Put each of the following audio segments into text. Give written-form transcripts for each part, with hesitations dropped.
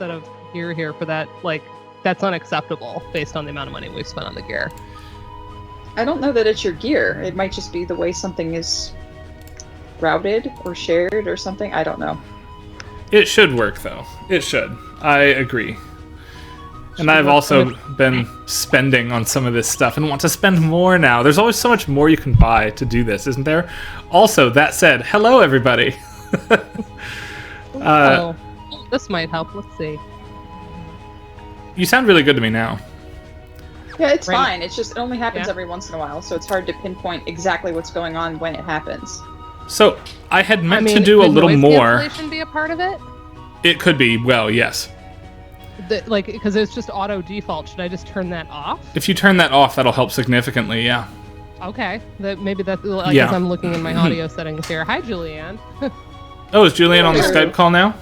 set of gear here for that. Like, that's unacceptable based on the amount of money we've spent on the gear. I don't know that it's your gear. It might just be the way something is routed or shared or something. I don't know. It should work, though. It should. I agree. And I've also been spending on some of this stuff and want to spend more now. There's always so much more you can buy to do this, isn't there? Also, that said, hello, everybody. Oh, this might help. Let's see. You sound really good to me now. Yeah, it's Right. fine. It's just, it only happens every once in a while, so it's hard to pinpoint exactly what's going on when it happens. So, I had meant to do a little noise more. cancellation be a part of it? It could be, well, yes. Because it's just auto default. Should I just turn that off? If you turn that off, that'll help significantly, yeah. Okay. Maybe that's like Yeah. as I'm looking in my audio settings here. Hi, Julianne. Oh, is Julianne on the Skype call now?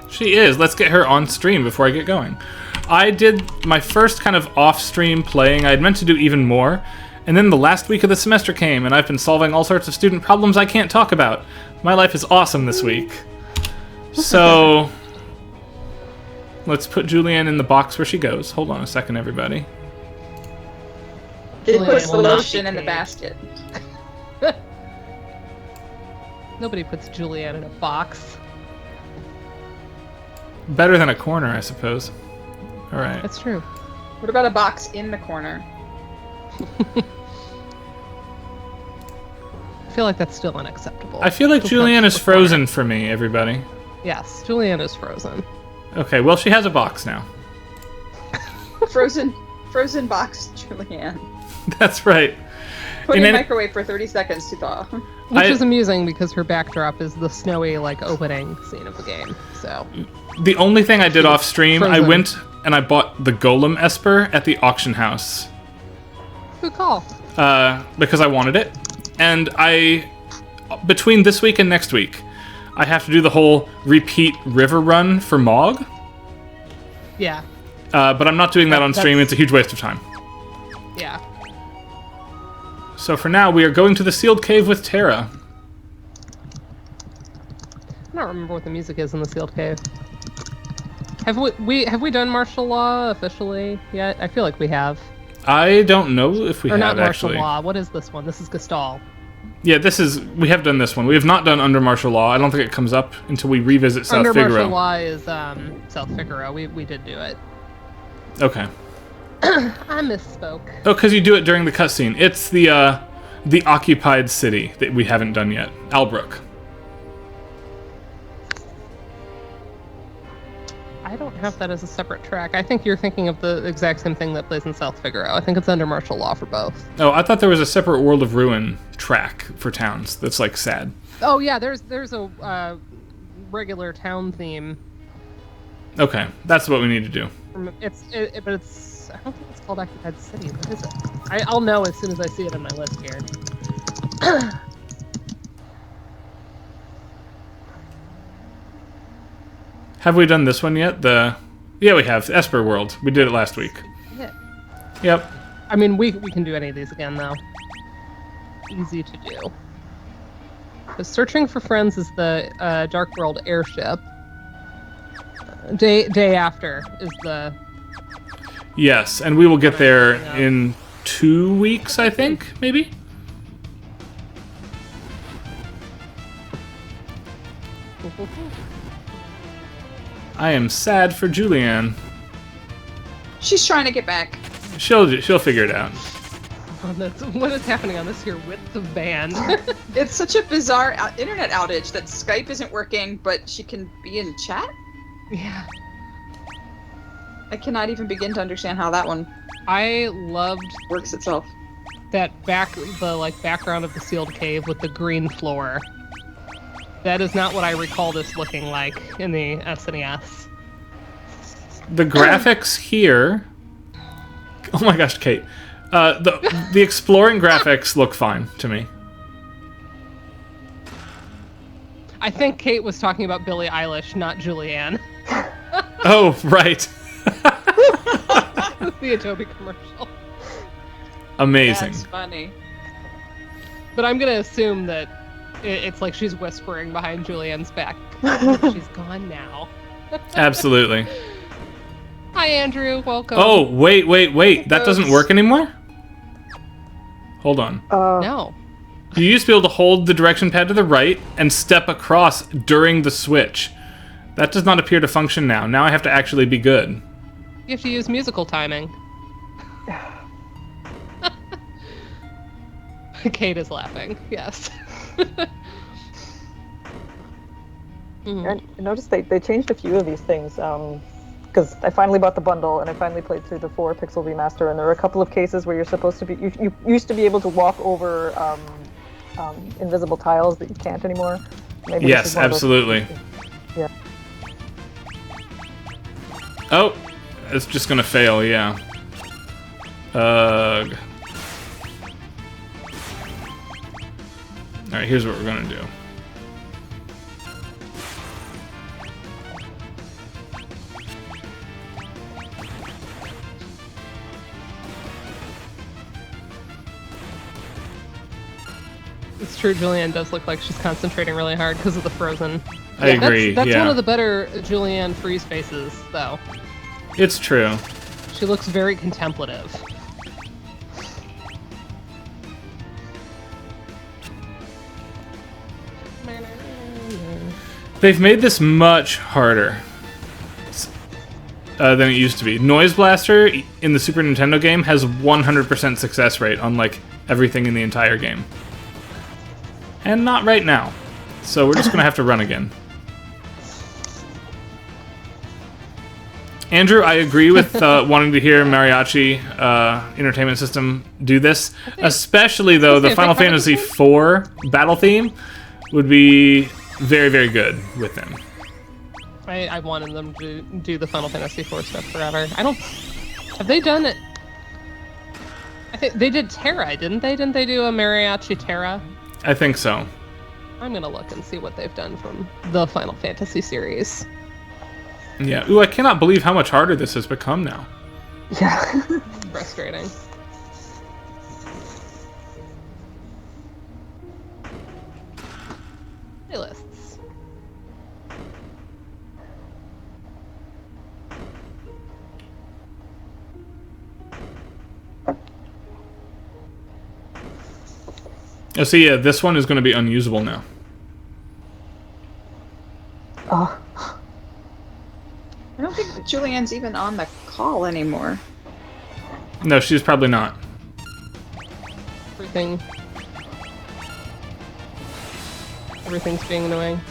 She is. Let's get her on stream before I get going. I did my first kind of off-stream playing. I had meant to do even more. And then the last week of the semester came, and I've been solving all sorts of student problems I can't talk about. My life is awesome this week. So, let's put Julianne in the box where she goes. Hold on a second, everybody. It puts the will not lotion be in the caged. basket. Nobody puts Julianne in a box. Better than a corner, I suppose. All right. That's true. What about a box in the corner? I feel like that's still unacceptable. I feel like Still Julianne counts is as a corner. frozen for me, everybody. Yes, Julianne is frozen. Okay, well, she has a box now. Frozen box, Julianne. That's right. Put In in the any- microwave for 30 seconds to thaw. Which is amusing because her backdrop is the snowy, like, opening scene of the game. So, The only thing I did off stream, I Frozen. went and I bought the Golem Esper at the auction house. good call. Because I wanted it. And between this week and next week, I have to do the whole repeat river run for Mog. Yeah, But I'm not doing that on stream. That's- It's a huge waste of time. yeah. So for now, we are going to the sealed cave with Terra. I don't remember what the music is in the sealed cave. Have we done martial law officially yet? I feel like we have. I don't know if we Or have not martial actually. law. What is this one? This is Gestalt. Yeah, we have done this one. We have not done under martial law. I don't think it comes up until we revisit South Under Figaro. martial law is South Figaro. We did do it. Okay. I misspoke. Oh, because you do it during the cutscene. It's the occupied city that we haven't done yet. Albrook. I don't have that as a separate track. I think you're thinking of the exact same thing that plays in South Figaro. I think it's under martial law for both. Oh, I thought there was a separate World of Ruin track for towns. That's like sad. Oh yeah, there's a regular town theme. Okay, that's what we need to do. But it's I don't think it's called Occupied City. What is it? I'll know as soon as I see it on my list here. Have we done this one yet? Yeah, we have. Esper World. We did it last week. Yeah. Yep. I mean, we can do any of these again though. Easy to do. The Searching for Friends is the Dark World airship. Day after is the. Yes, and we will get there in 2 weeks, I think, maybe? I am sad for Julianne. She's trying to get back. She'll figure it out. What is happening on this here width of band? It's such a bizarre internet outage that Skype isn't working, but she can be in chat? Yeah. I cannot even begin to understand how that one I loved works itself. that background of the sealed cave with the green floor. That is not what I recall this looking like in the SNES. The graphics here... Oh my gosh, Kate. The exploring graphics look fine to me. I think Kate was talking about Billie Eilish, not Julianne. Oh, right. The Adobe commercial. Amazing. That's funny. But I'm gonna assume that It's like she's whispering behind Julianne's back. She's gone now. Absolutely. Hi, Andrew. Welcome. Oh, wait. That doesn't work anymore? Hold on. No. You used to be able to hold the direction pad to the right and step across during the switch. That does not appear to function now. Now I have to actually be good. You have to use musical timing. Kate is laughing. Yes. I noticed they changed a few of these things because I finally bought the bundle and I finally played through the 4 pixel remaster, and there were a couple of cases where you're supposed to be you used to be able to walk over invisible tiles that you can't anymore. Maybe Yes, absolutely. Yeah. Oh, it's just gonna fail, yeah. Ugh. Alright, here's what we're gonna do. It's true, Julianne does look like she's concentrating really hard because of the frozen. I agree, That's yeah. one of the better Julianne freeze faces, though. It's true. She looks very contemplative. They've made this much harder than it used to be. Noise Blaster in the Super Nintendo game has 100% success rate on like everything in the entire game. And not right now. So we're just gonna have to run again. Andrew, I agree with wanting to hear Mariachi Entertainment System do this. Especially though the Final Fantasy IV battle theme would be very, very good with them. I wanted them to do the Final Fantasy IV stuff forever. Have they done it? I think they did Terra, didn't they? Didn't they do a Mariachi Terra? I think so. I'm gonna look and see what they've done from the Final Fantasy series. Yeah. Ooh, I cannot believe how much harder this has become now. Yeah. Frustrating. Playlists. Oh, see, yeah, this one is going to be unusable now. Oh. I don't think that Julianne's even on the call anymore. No, she's probably not. Everything's being annoying.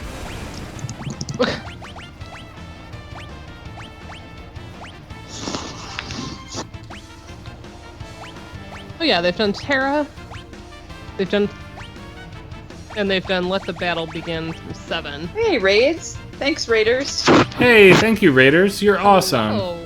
Oh yeah, they've done Terra. They've done Let the Battle Begin through 7. Hey, Raids! Thanks, Raiders. Hey, thank you, Raiders. You're awesome. Oh.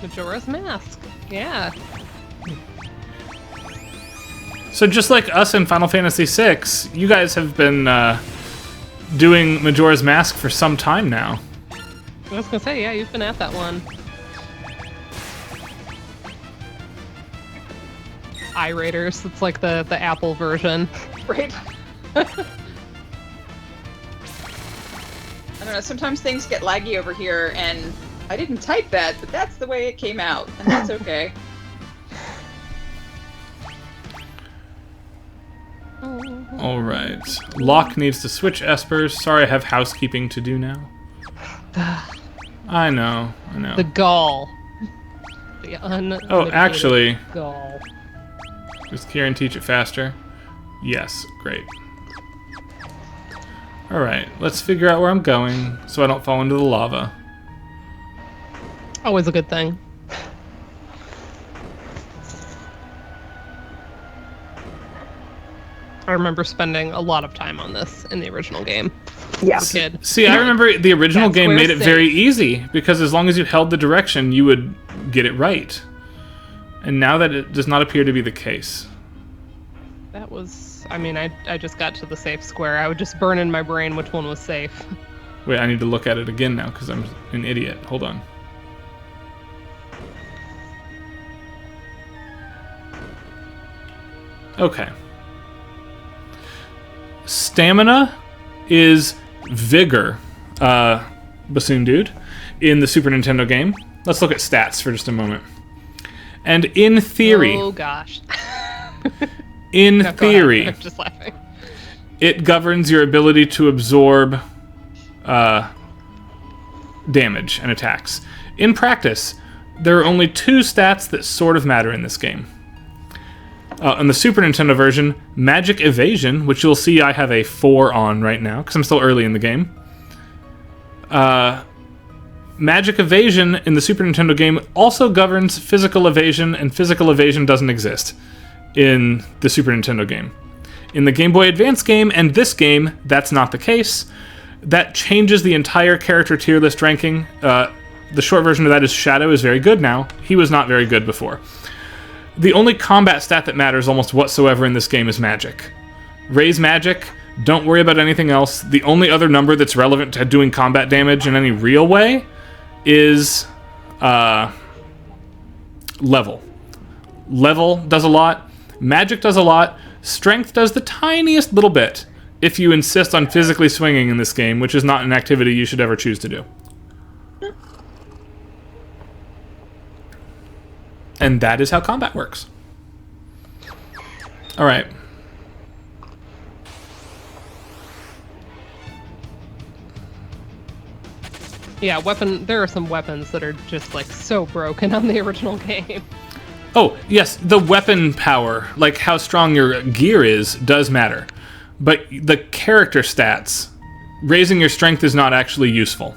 Majora's Mask. Yeah. So just like us in Final Fantasy VI, you guys have been doing Majora's Mask for some time now. I was gonna say, yeah, you've been at that one. iRaiders, it's like the Apple version. Right? I don't know, sometimes things get laggy over here, and I didn't type that, but that's the way it came out, and that's okay. Alright. Locke needs to switch espers. Sorry, I have housekeeping to do now. I know. The gall. Oh, actually, Gall. does Kieran teach it faster? Yes, great. Alright, let's figure out where I'm going so I don't fall into the lava. Always a good thing. I remember spending a lot of time on this in the original game. Yes. As a kid. See, I remember the original That's game where made it it's very safe. easy, because as long as you held the direction, you would get it right. And now that it does not appear to be the case. That was... I mean, I just got to the safe square. I would just burn in my brain which one was safe. Wait, I need to look at it again now because I'm an idiot. Hold on. Okay. Stamina is Vigor, Bassoon Dude, in the Super Nintendo game. Let's look at stats for just a moment. And in theory... Oh, gosh. In No, go theory... ahead. I'm just laughing. It governs your ability to absorb damage and attacks. In practice, there are only 2 stats that sort of matter in this game. On the Super Nintendo version, Magic Evasion, which you'll see I have a 4 on right now, because I'm still early in the game. Magic Evasion in the Super Nintendo game also governs Physical Evasion, and Physical Evasion doesn't exist in the Super Nintendo game. In the Game Boy Advance game and this game, that's not the case. That changes the entire character tier list ranking. The short version of that is Shadow is very good now. He was not very good before. The only combat stat that matters almost whatsoever in this game is magic. Raise magic, don't worry about anything else. The only other number that's relevant to doing combat damage in any real way is level. Level does a lot, magic does a lot, strength does the tiniest little bit if you insist on physically swinging in this game, which is not an activity you should ever choose to do. And that is how combat works. All right. Yeah, there are some weapons that are just, like, so broken on the original game. Oh, yes, the weapon power, like how strong your gear is, does matter. But the character stats, raising your strength is not actually useful.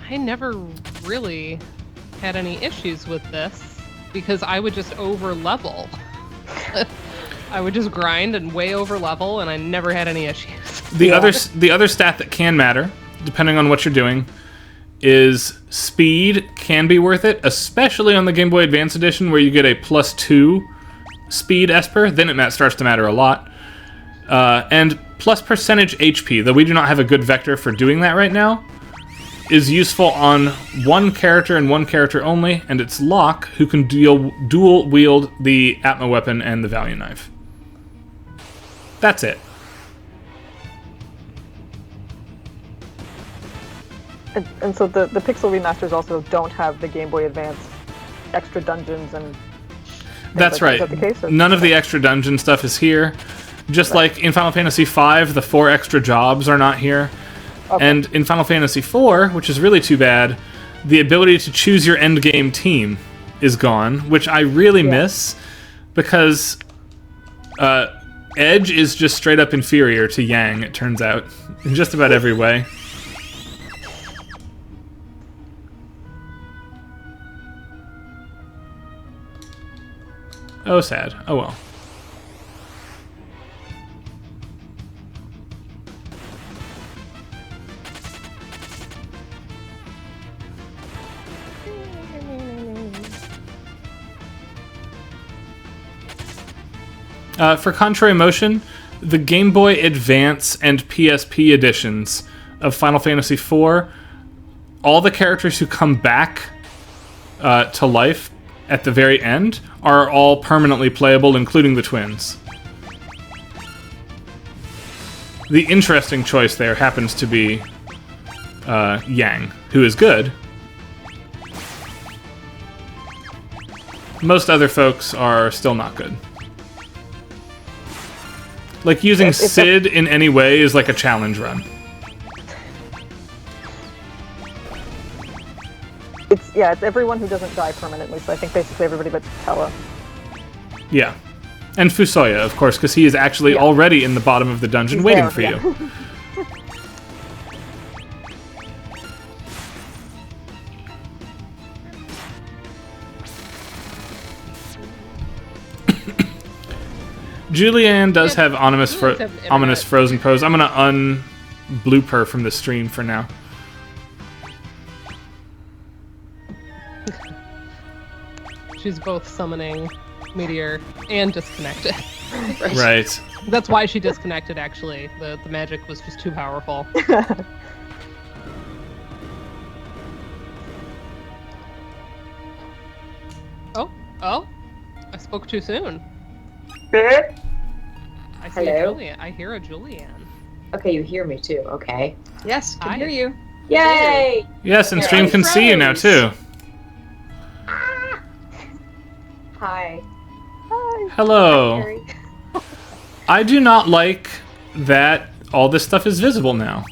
I never really had any issues with this because I would just over level. I would just grind and way over level, and I never had any issues. The other stat that can matter, depending on what you're doing, is speed can be worth it, especially on the Game Boy Advance Edition where you get a +2 speed Esper. Then it starts to matter a lot. And plus percentage HP, though we do not have a good vector for doing that right now, is useful on one character and one character only, and it's Locke, who can dual wield the Atma weapon and the Valiant Knife. That's it. And so the Pixel remasters also don't have the Game Boy Advance extra dungeons and... That's right. Is that the case? None of the extra dungeon stuff is here. Just like in Final Fantasy V, the 4 extra jobs are not here. Okay. And in Final Fantasy IV, which is really too bad, the ability to choose your endgame team is gone, which I really miss, because Edge is just straight up inferior to Yang, it turns out, in just about every way. Oh, sad. Oh well. For Contrary Motion, the Game Boy Advance and PSP editions of Final Fantasy IV, all the characters who come back to life at the very end are all permanently playable, including the twins. The interesting choice there happens to be Yang, who is good. Most other folks are still not good. Like, using Sid in any way is like a challenge run. It's everyone who doesn't die permanently, so I think basically everybody but Tella. Yeah. And Fusoya, of course, because he is actually already in the bottom of the dungeon waiting for you. Julianne does have ominous frozen pose. I'm gonna un-bloop her from the stream for now. She's both summoning Meteor and disconnect it. Right. That's why she disconnected, actually. The magic was just too powerful. Oh, I spoke too soon. I see a Hello? Julianne. I hear a Julianne. Okay, you hear me too. Okay. Yes, can Hi. hear you. Yay! Yes, and stream can see you now too. Hi. Hi. Hello. Carrie. I do not like that all this stuff is visible now.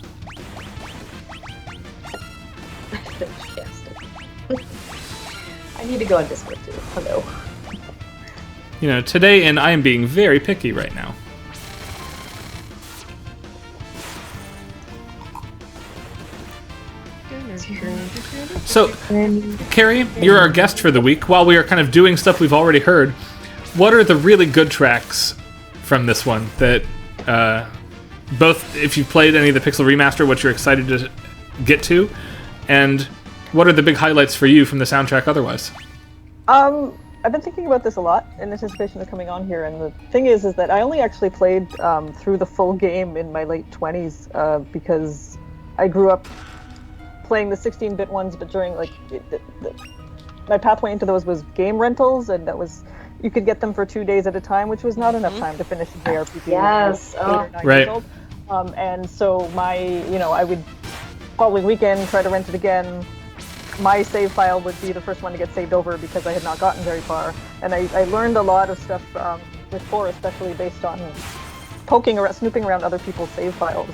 I need to go on Discord too. Hello. You know, today, and I am being very picky right now. So, Carrie, you're our guest for the week. While we are kind of doing stuff we've already heard, what are the really good tracks from this one that, both if you've played any of the Pixel Remaster, what you're excited to get to, and what are the big highlights for you from the soundtrack otherwise? I've been thinking about this a lot in anticipation of coming on here, and the thing is that I only actually played through the full game in my late 20s because I grew up playing the 16-bit ones, but during my pathway into those was game rentals, and that was you could get them for 2 days at a time, which was not enough time to finish a JRPG. Yes. When I was 8 or 9 Right. years old. And so I would following weekend try to rent it again. My save file would be the first one to get saved over because I had not gotten very far, and I learned a lot of stuff with 4, especially based on snooping around other people's save files,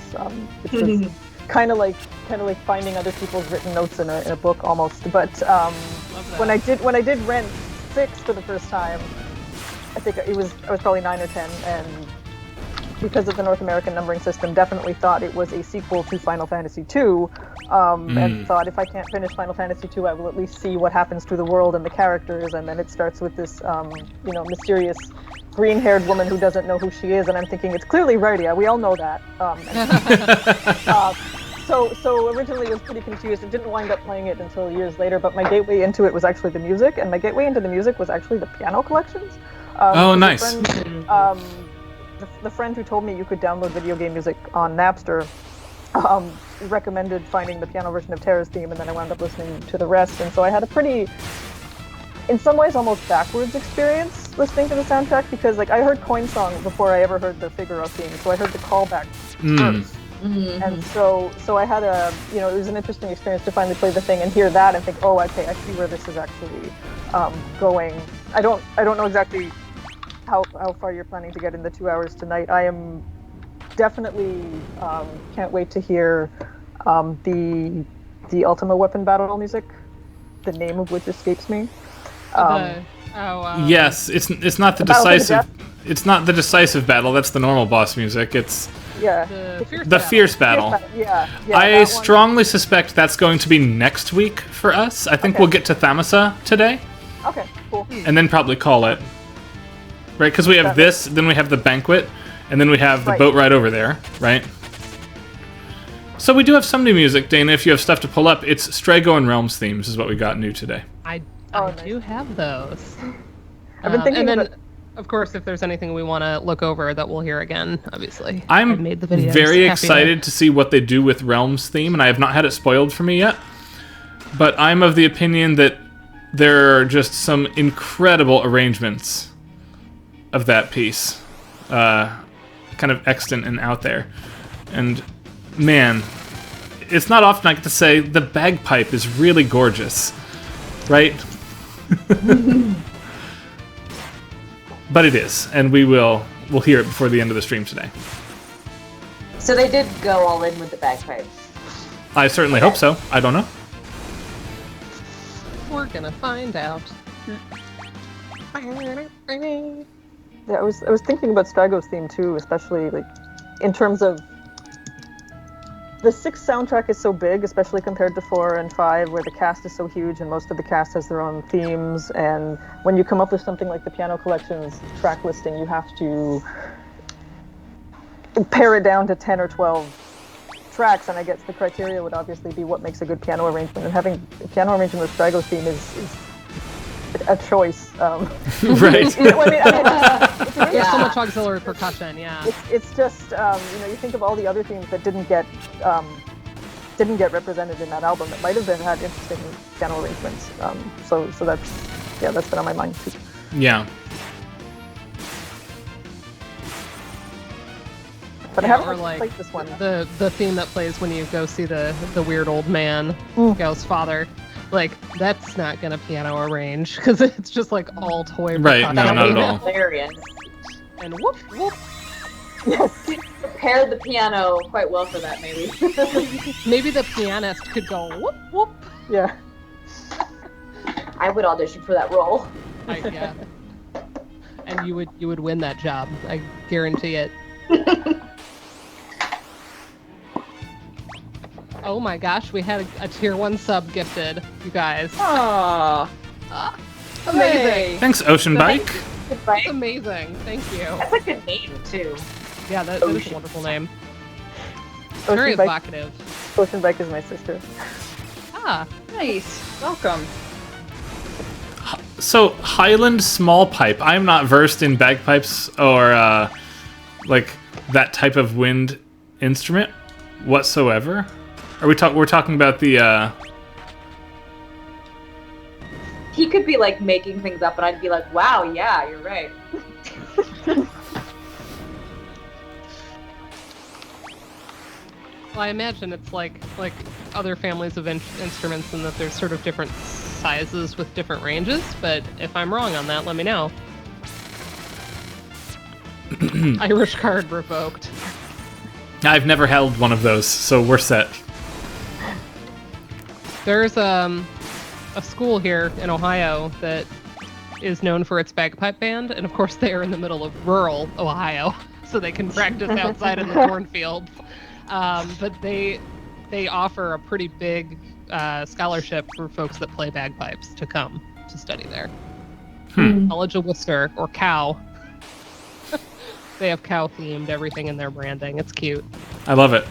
which was kind of like finding other people's written notes in a book almost. But when I did rent 6 for the first time, I think I was probably 9 or 10, and because of the North American numbering system, definitely thought it was a sequel to Final Fantasy II, and thought if I can't finish Final Fantasy II, I will at least see what happens to the world and the characters. And then it starts with this, mysterious green-haired woman who doesn't know who she is, and I'm thinking it's clearly Rydia. We all know that. So originally I was pretty confused. I didn't wind up playing it until years later, but my gateway into it was actually the music, and my gateway into the music was actually the piano collections. Oh, nice. The friend who told me you could download video game music on Napster recommended finding the piano version of Terra's theme, and then I wound up listening to the rest. And so I had a pretty, in some ways, almost backwards experience listening to the soundtrack, because I heard Coin Song before I ever heard the Figaro theme, so I heard the callback first. Mm-hmm. And so I had it was an interesting experience to finally play the thing and hear that and think, oh, okay, I see where this is actually going. I don't know exactly how far you're planning to get in the 2 hours tonight. I am definitely can't wait to hear the Ultima Weapon battle music, the name of which escapes me. Yes, it's not the decisive. It's not the decisive battle. That's the normal boss music. It's The fierce battle. Yeah, I strongly suspect that's going to be next week for us. I think Okay. we'll get to Thamasa today, Okay, cool. and then probably call it. Right, because we have this, then we have the banquet, and then we have the Right. boat ride over there, right? So we do have some new music, Dana. If you have stuff to pull up, it's Strago and Realms themes is what we got new today. I nice. do have those. I've been thinking and then, about- of course, if there's anything we want to look over that we'll hear again, obviously. I'm I've made the videos. very Happy excited to see what they do with Realms theme, and I have not had it spoiled for me yet. But I'm of the opinion that there are just some incredible arrangements of that piece, kind of extant and out there. And man, it's not often I get to say the bagpipe is really gorgeous, right? But it is, and we'll hear it before the end of the stream today. So they did go all in with the bagpipes. I certainly hope so. I don't know. We're gonna find out. Yeah, I was thinking about Strago's theme too, especially in terms of the 6 soundtrack is so big, especially compared to 4 and 5, where the cast is so huge and most of the cast has their own themes. And when you come up with something like the Piano Collection's track listing, you have to pare it down to 10 or 12 tracks. And I guess the criteria would obviously be what makes a good piano arrangement. And having a piano arrangement with Strago's theme is a choice. Right. You know what I mean? It's really There's so Yeah. much auxiliary percussion, yeah. It's just you think of all the other themes that didn't get represented in that album that might have been had interesting piano arrangements. So that's been on my mind too. Yeah. But I Yeah, haven't or actually like played this one. the theme that plays when you go see the weird old man, Mm. Gao's father. Like, that's not gonna piano arrange, because it's just like all toy Right, percussion. no, not at all. Hilarious. And whoop, whoop. Yes. Prepared the piano quite well for that, maybe. Maybe the pianist could go whoop, whoop. Yeah. I would audition for that role. Yeah. And you would win that job. I guarantee it. Oh my gosh, we had a tier 1 sub gifted, you guys. Aww. Amazing. Thanks, Ocean Bike. Good That's fight. amazing. Thank you. That's a good name too. Yeah, that is a wonderful name. Ocean Very Bike, evocative. Ocean Bike is my sister. Ah, Nice. Welcome. So, Highland small pipe. I'm not versed in bagpipes or like that type of wind instrument whatsoever. Are we're talking about the He could be like making things up, and I'd be like, "Wow, yeah, you're right." well, I imagine it's like other families of instruments in that there's sort of different sizes with different ranges, but if I'm wrong on that, let me know. Irish card revoked. I've never held one of those, so we're set. There's a school here in Ohio that is known for its bagpipe band, and of course they are in the middle of rural Ohio, so they can practice outside in the cornfields. But they offer a pretty big scholarship for folks that play bagpipes to come to study there. College of Worcester, or Cow. They have cow themed everything in their branding. It's cute. I love it.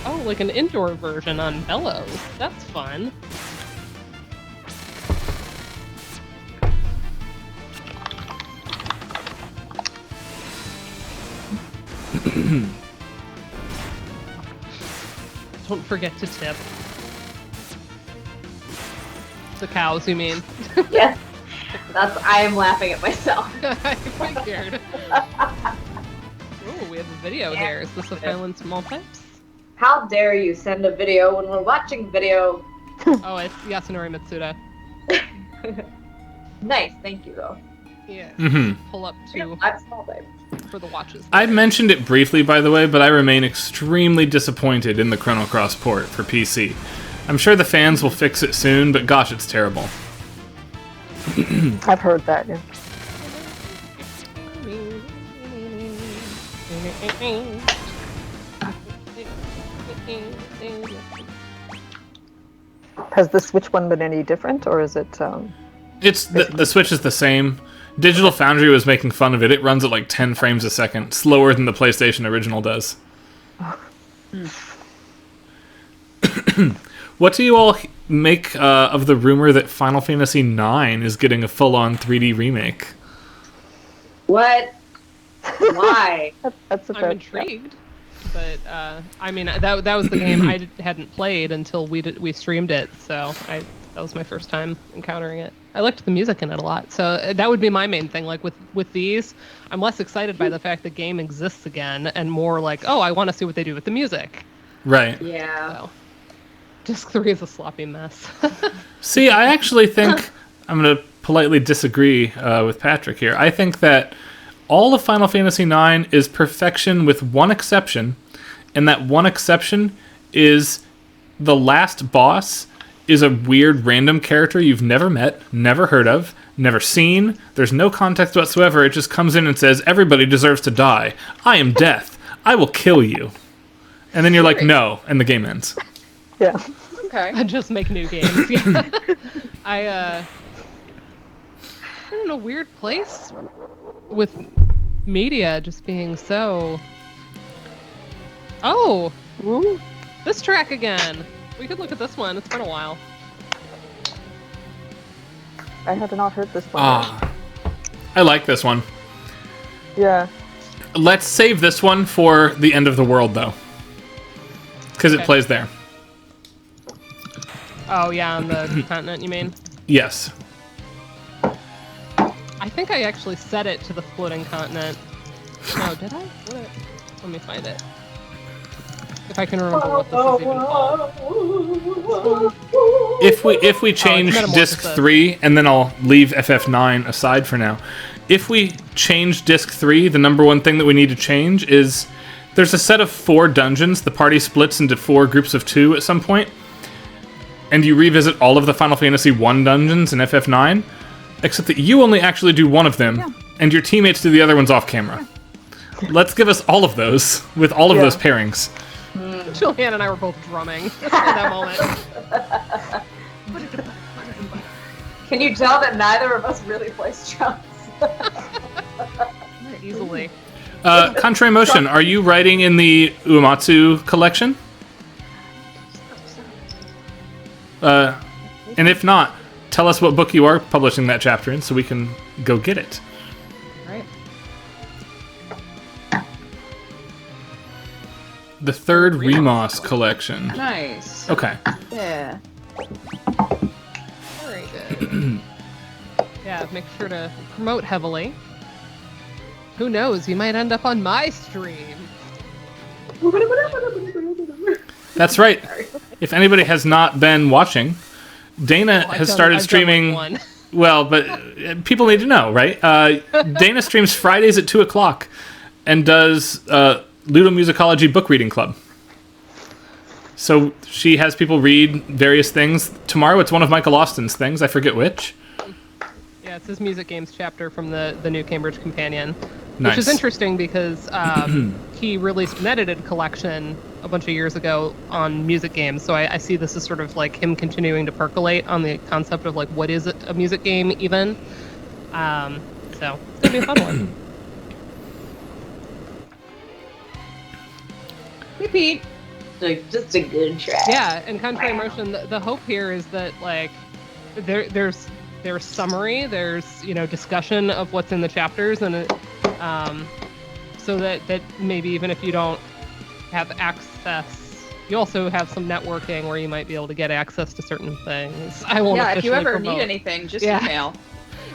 Oh, like an indoor version on bellows. That's fun. Don't forget to tip. The cows, you mean? Yes, I am laughing at myself. I figured. Oh, we have a video here. Is this a Highland small pipes? How dare you send a video when we're watching video? Oh, it's Yasunori Mitsuda. Nice, thank you though. Yeah. Mm-hmm. Pull up to I'm small babe. for the watches. I mentioned it briefly, by the way, but I remain extremely disappointed in the Chrono Cross port for PC. I'm sure the fans will fix it soon, but gosh, it's terrible. I've heard that. Yeah. Has the Switch one been any different, or is it? It's the Switch is the same. Digital Foundry was making fun of it. It runs at like 10 frames a second, slower than the PlayStation original does. What do you all make of the rumor that Final Fantasy IX is getting a full-on 3D remake? What? Why? That's a I'm fair- intrigued, but I mean that was the game I hadn't played until we streamed it, so that was my first time encountering it. I liked the music in it a lot, so that would be my main thing. Like with these, I'm less excited by the fact the game exists again, and more like, oh, I want to see what they do with the music. Right. Yeah. So, Disc 3 is a sloppy mess. See, I actually think I'm going to politely disagree with Patrick here. I think that all of Final Fantasy IX is perfection with one exception, and that one exception is the last boss is a weird random character you've never met, never heard of, never seen. There's no context whatsoever. It just comes in and says, everybody deserves to die. I am death. I will kill you. And then you're like, no, and the game ends. Yeah. Okay. I just make new games. Yeah. I'm in a weird place with media just being so. Oh, Ooh. this track again. We could look at this one. It's been a while. I have not heard this one. Ah, I like this one. Yeah. Let's save this one for the end of the world, though. Because it Okay. plays there. Oh, yeah, on the continent, you mean? Yes. I think I actually set it to the floating continent. No, did I? Let me find it. If I can remember what this is even called. If we change disc Metamorphosis. 3, and then I'll leave FF9 aside for now. If we change disc 3, the number one thing that we need to change is there's a set of 4 dungeons. The party splits into 4 groups of 2 at some point, and you revisit all of the Final Fantasy 1 dungeons in FF9, except that you only actually do one of them, and your teammates do the other ones off camera. Let's give us all of those, with all of Yeah. those pairings. Julianne and I were both drumming at that moment. Can you tell that neither of us really plays drums? Easily. Contrary Motion, are you writing in the Uematsu collection? And if not, tell us what book you are publishing that chapter in so we can go get it. Right. The third Remaster collection. Nice. Okay. Yeah. Very good. Yeah, make sure to promote heavily. Who knows? You might end up on my stream. That's right. If anybody has not been watching, Dana has started streaming. One. Well, but people need to know, right? Dana streams Fridays at 2 o'clock and does Ludomusicology book reading club. So she has people read various things. Tomorrow it's one of Michael Austin's things. I forget which. Yeah, it's his music games chapter from the new Cambridge Companion. Nice. Which is interesting because he released an edited collection a bunch of years ago on music games. So I see this as sort of like him continuing to percolate on the concept of like what is a music game even. So it's gonna be a fun one. Repeat. Like, just a good track. Yeah, and Contrary Motion, the hope here is that like there's summary, there's discussion of what's in the chapters, and so that maybe even if you don't have access, you also have some networking where you might be able to get access to certain things. I won't. Yeah, if you officially ever promote. need anything, just Yeah. email.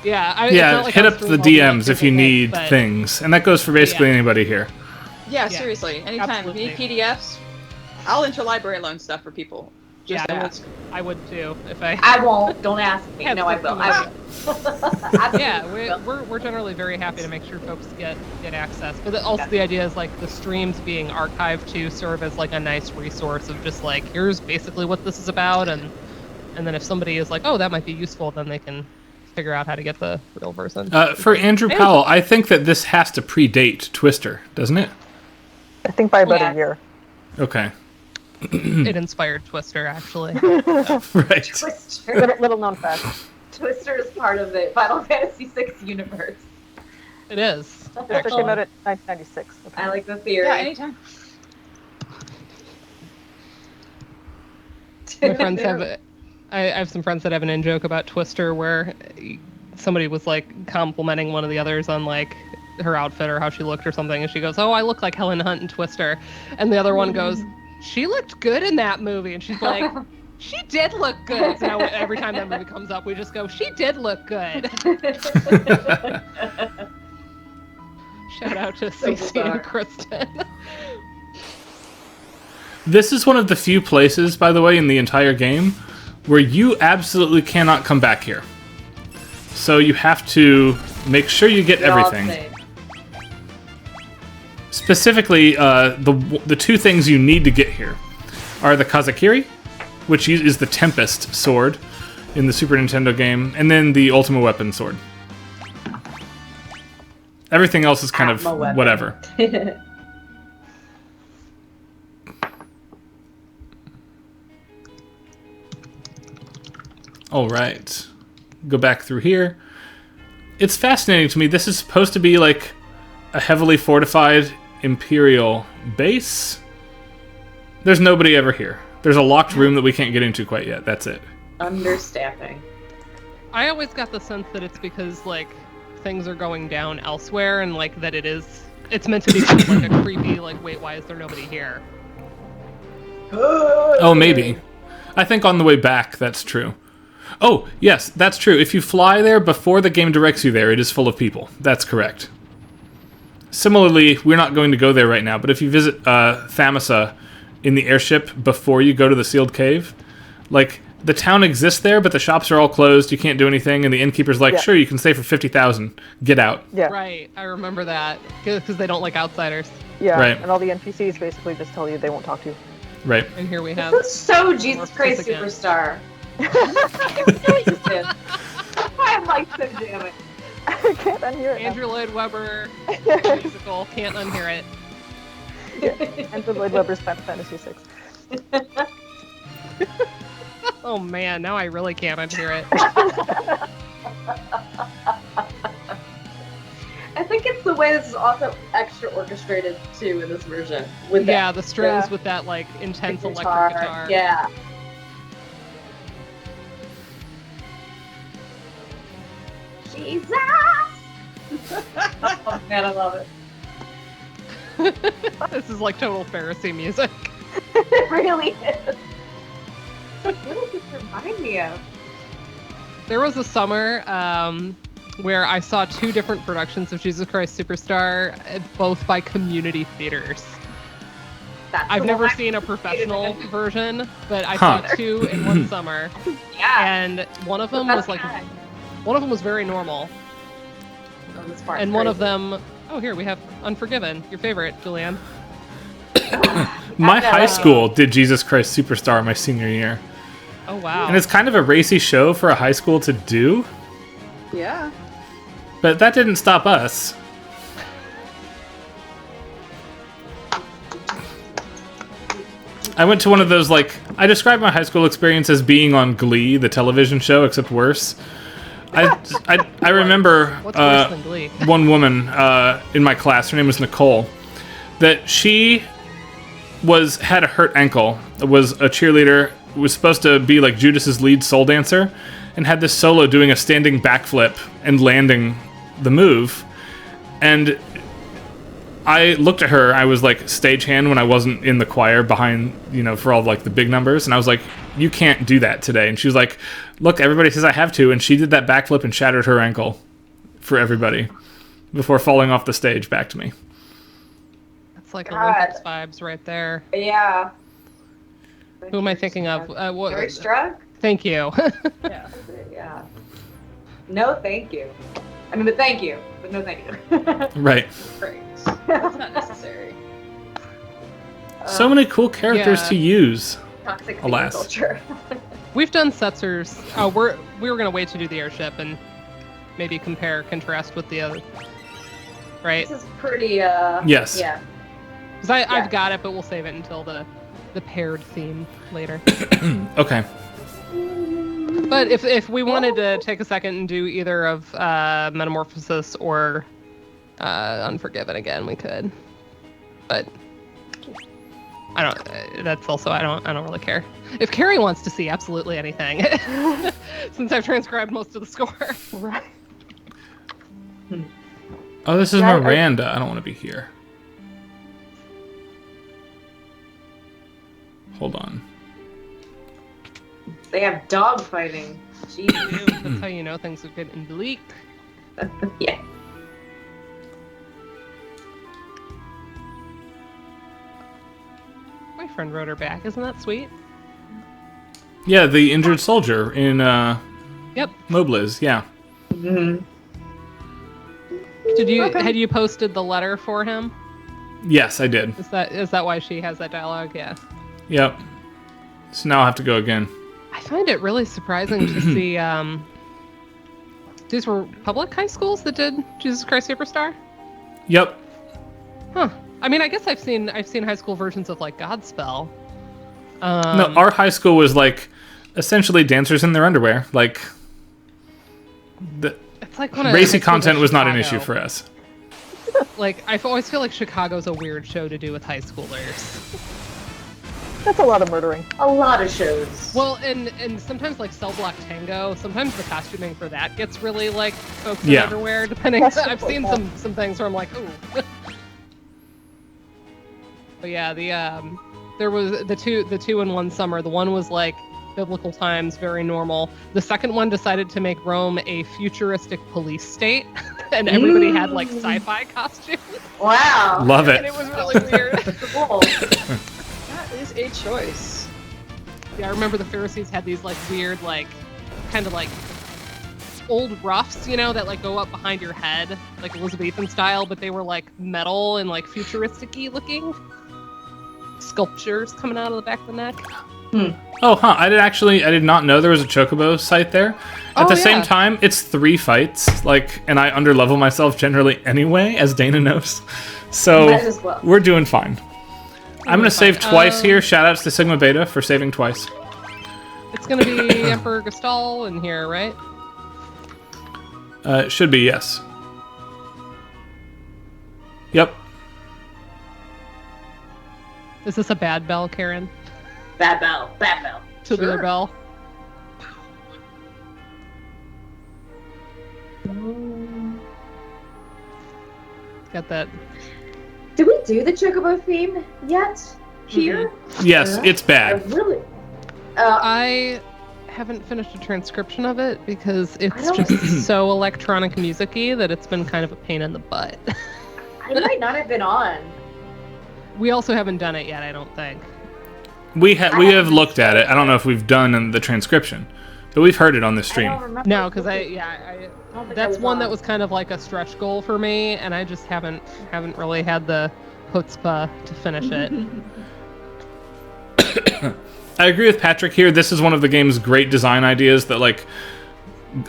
Yeah, it's Yeah, not like hit I'll up the stream all the DMs if you active need but- things. And that goes for basically anybody here. Yeah, Yeah, seriously. Anytime. absolutely. If you need PDFs, I'll interlibrary loan stuff for people. Just Yeah, ask. I would too if I. I won't. Don't ask me. Yeah, No, I will. I will. Yeah, we're generally very happy to make sure folks get access. But also the idea is like the streams being archived to serve as like a nice resource of just like here's basically what this is about, and then if somebody is like, oh, that might be useful, then they can figure out how to get the real version. For Andrew Powell, I think that this has to predate Twister, doesn't it? I think by about Yeah. a year. Okay. It inspired Twister, actually. Right. Twister. Little known fact. Twister is part of the Final Fantasy VI universe. It is. Twister Actually. came out at 1996. I like the theory. Yeah, anytime. My friends have. I have some friends that have an in-joke about Twister where somebody was like complimenting one of the others on like her outfit or how she looked or something, and she goes, "Oh, I look like Helen Hunt in Twister," and the other one goes, "She looked good in that movie," and she's like, "She did look good." So now every time that movie comes up, we just go, "She did look good." Shout out to So Cece bizarre. and Kristen. This is one of the few places, by the way, in the entire game where you absolutely cannot come back here. So you have to make sure you get They're all everything. the same. Specifically, the two things you need to get here are the Kazakiri, which is the Tempest sword in the Super Nintendo game, and then the Ultima Weapon sword. Everything else is kind of Atma weapon. whatever. All right. Go back through here. It's fascinating to me. This is supposed to be like a heavily fortified Imperial base. There's nobody ever here. There's a locked room that we can't get into quite yet. That's it. Understaffing. I always got the sense that it's because like things are going down elsewhere, and like that it's meant to be kind of like a creepy like, wait, why is there nobody here? Oh, maybe. I think on the way back, that's true. Oh, yes, that's true. If you fly there before the game directs you there, it is full of people. That's correct. Similarly, we're not going to go there right now, but if you visit Thamasa in the airship before you go to the sealed cave, like, the town exists there, but the shops are all closed, you can't do anything, and the innkeeper's like, sure, you can stay for 50,000. Get out. Yeah. Right, I remember that, because they don't like outsiders. Yeah, Right. and all the NPCs basically just tell you they won't talk to you. Right. And here we have... This is so Jesus Christ again. Superstar. I like so damn it. I can't unhear it. Andrew Lloyd Webber musical, can't unhear it. Andrew Lloyd Webber's Final Fantasy VI. Oh man, now I really can't unhear it. I think it's the way this is also extra orchestrated too in this version. With Yeah, the strings Yeah. with that like intense the electric guitar. Yeah. Jesus! Oh man, I love it. This is like total Pharisee music. It really is. What does this remind me of? There was a summer where I saw 2 different productions of Jesus Christ Superstar, both by community theaters. That's I've the never one I seen a participated professional in. version, but I Huh. saw 2 in one summer, Yeah. and one of them was like, one of them was very normal, Oh, this part's and one of crazy. them, oh here we have Unforgiven, your favorite, Julianne. My That's high right. school did Jesus Christ Superstar my senior year. Oh wow. And it's kind of a racy show for a high school to do, Yeah. but that didn't stop us. I went to one of those, like, I describe my high school experience as being on Glee, the television show, except worse. I remember What's worse than Glee? one woman in my class, her name was Nicole, that she had a hurt ankle, was a cheerleader, was supposed to be like Judas's lead soul dancer, and had this solo doing a standing backflip and landing the move. And I looked at her, I was like stagehand when I wasn't in the choir behind, for all like the big numbers, and I was like, you can't do that today. And she was like, look, everybody says I have to, and she did that backflip and shattered her ankle for everybody before falling off the stage back to me. It's like God. Olympics vibes right there. Yeah. Who am I thinking of? What? Very struck? Thank you. Yeah. Yeah. No, thank you. I mean, but thank you, but no, thank you. Right. Great. That's not necessary. So many cool characters Yeah. to use. Toxic fan Alas. culture. We've done Setzers. Oh, we were gonna wait to do the airship and maybe contrast with the other. Right? This is pretty. Yes. Yeah. Because I've got it, but we'll save it until the paired theme later. Okay. But if we wanted to take a second and do either of Metamorphosis or Unforgiven again, we could. But I don't. That's also I don't really care. If Carrie wants to see absolutely anything, since I've transcribed most of the score. Right. Oh, this is Yeah, Miranda. I don't want to be here. Hold on. They have dog fighting. Jeez. That's how you know things are getting bleak. Yeah. My friend wrote her back. Isn't that sweet? Yeah, the injured soldier in Yep. Mobliz. Yeah. Mm-hmm. Had you posted the letter for him? Yes, I did. Is that why she has that dialogue? Yeah. Yep. So now I'll have to go again. I find it really surprising to see these were public high schools that did Jesus Christ Superstar? Yep. Huh. I mean, I guess I've seen high school versions of like Godspell. No, our high school was like essentially dancers in their underwear. Like the It's like when racy content was not an issue for us. Like I always feel like Chicago's a weird show to do with high schoolers. That's a lot of murdering. A lot of shows. Well, and sometimes like Cell Block Tango, sometimes the costuming for that gets really like folks Yeah. everywhere. Depending, I've seen some things where I'm like, ooh. But yeah, there was the two in one summer. The one was like biblical times, very normal. The second one decided to make Rome a futuristic police state, and everybody had like sci-fi costumes, Wow. Love and it. it was really weird. Cool. That is a choice. Yeah, I remember the Pharisees had these like weird, like kind of like old ruffs, you know, that like go up behind your head, like Elizabethan style, but they were like metal and like futuristic-y looking sculptures coming out of the back of the neck. Oh, huh. I did not know there was a Chocobo site there. At the same time, it's 3 fights, like, and I underlevel myself generally anyway, as Dana knows. So Might as well. we're doing fine. I'm gonna save twice here. Shoutouts to Sigma Beta for saving twice. It's gonna be Emperor Gastal in here, right? It should be, yes. Yep. Is this a bad bell, Karen? Bad bell. Bad bell. Tubular Sure. bell. Got that. Did we do the Chocobo theme yet? Here? Yes, it's I bad. really. I haven't finished a transcription of it because it's just so electronic music-y that it's been kind of a pain in the butt. I might not have been on. We also haven't done it yet, I don't think. We have looked at it. I don't know if we've done the transcription, but we've heard it on the I stream. don't remember. No, because I don't think I that's one on. that was kind of like a stretch goal for me, and I just haven't really had the chutzpah to finish it. I agree with Patrick here. This is one of the game's great design ideas that like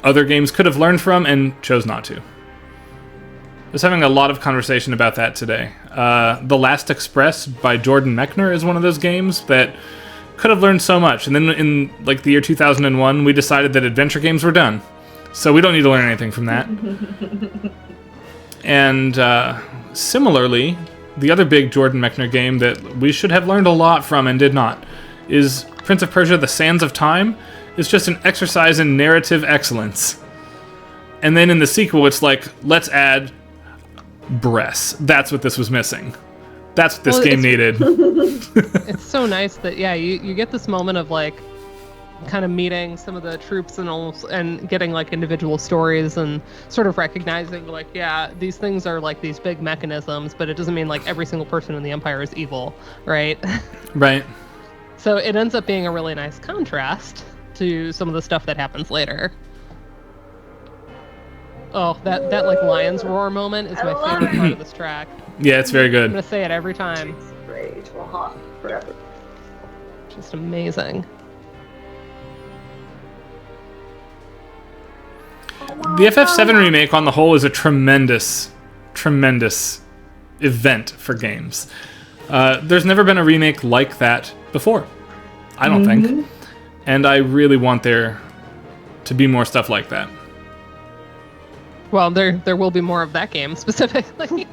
other games could have learned from and chose not to. I was having a lot of conversation about that today. The Last Express by Jordan Mechner is one of those games that could have learned so much. And then in like the year 2001, we decided that adventure games were done. So we don't need to learn anything from that. And similarly, the other big Jordan Mechner game that we should have learned a lot from and did not is Prince of Persia: The Sands of Time. It's just an exercise in narrative excellence. And then in the sequel, it's like, let's add breasts. That's what this was missing. That's what this game needed. It's so nice that you get this moment of like kind of meeting some of the troops and getting like individual stories and sort of recognizing like, yeah, these things are like these big mechanisms, but it doesn't mean like every single person in the Empire is evil, right? Right. So it ends up being a really nice contrast to some of the stuff that happens later. Oh, that like lion's roar moment is my favorite part of this track. Yeah, it's very I'm good. gonna say it every time. It's great. Will haunt forever. Just amazing. The FF7 remake on the whole is a tremendous, tremendous event for games. There's never been a remake like that before, I don't think. And I really want there to be more stuff like that. Well, there will be more of that game specifically.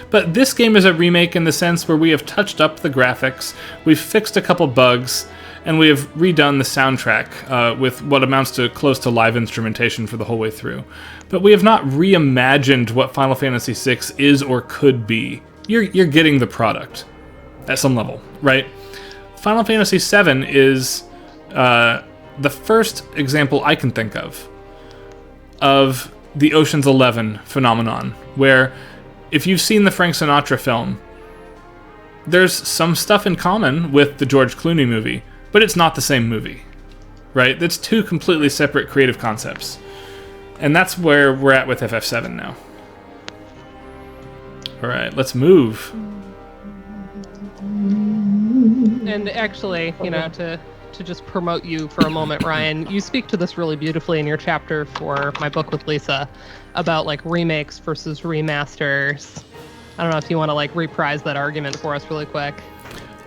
But this game is a remake in the sense where we have touched up the graphics, we've fixed a couple bugs, and we have redone the soundtrack with what amounts to close to live instrumentation for the whole way through. But we have not reimagined what Final Fantasy VI is or could be. You're getting the product at some level, right? Final Fantasy VII is the first example I can think of the Ocean's 11 phenomenon, where if you've seen the Frank Sinatra film, there's some stuff in common with the George Clooney movie, but it's not the same movie, right? That's two completely separate creative concepts. And that's where we're at with FF7 now. All right, let's move. And actually, to just promote you for a moment, Ryan, you speak to this really beautifully in your chapter for my book with Lisa about like remakes versus remasters. I don't know if you want to like reprise that argument for us really quick.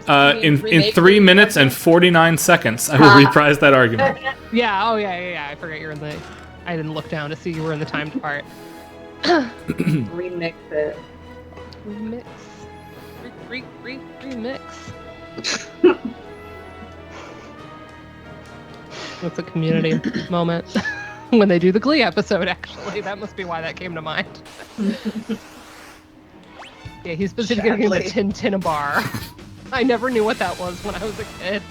In 3 minutes and 49 seconds, I will reprise that argument. Yeah, I forgot you're in the... I didn't look down to see you were in the timed part. Remix it. Remix. Remix. That's a community moment. When they do the Glee episode, actually. That must be why that came to mind. Yeah, he's busy getting the Tintinabar. I never knew what that was when I was a kid.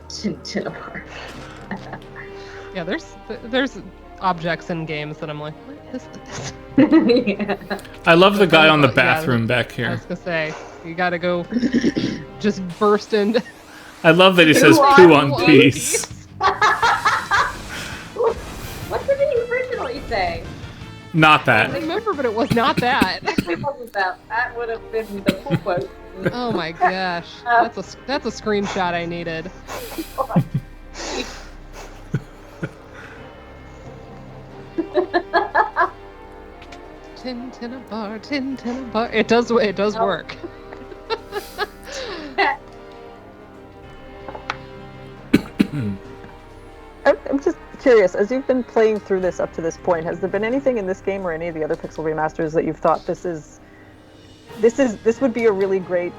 Tintinabar. Yeah, there's objects in games that I'm like, what is this? Yeah. I love the guy on the Yeah, bathroom back I here. was gonna say, you gotta go just burst into I love that he says poo on peace. What did he originally say? Not I that. remember, but it was not that. It wasn't that. That would have been the full quote. Oh my gosh, that's a screenshot I needed. Tintinabar. It does work. I'm just curious, as you've been playing through this up to this point, has there been anything in this game or any of the other Pixel remasters that you've thought this would be a really great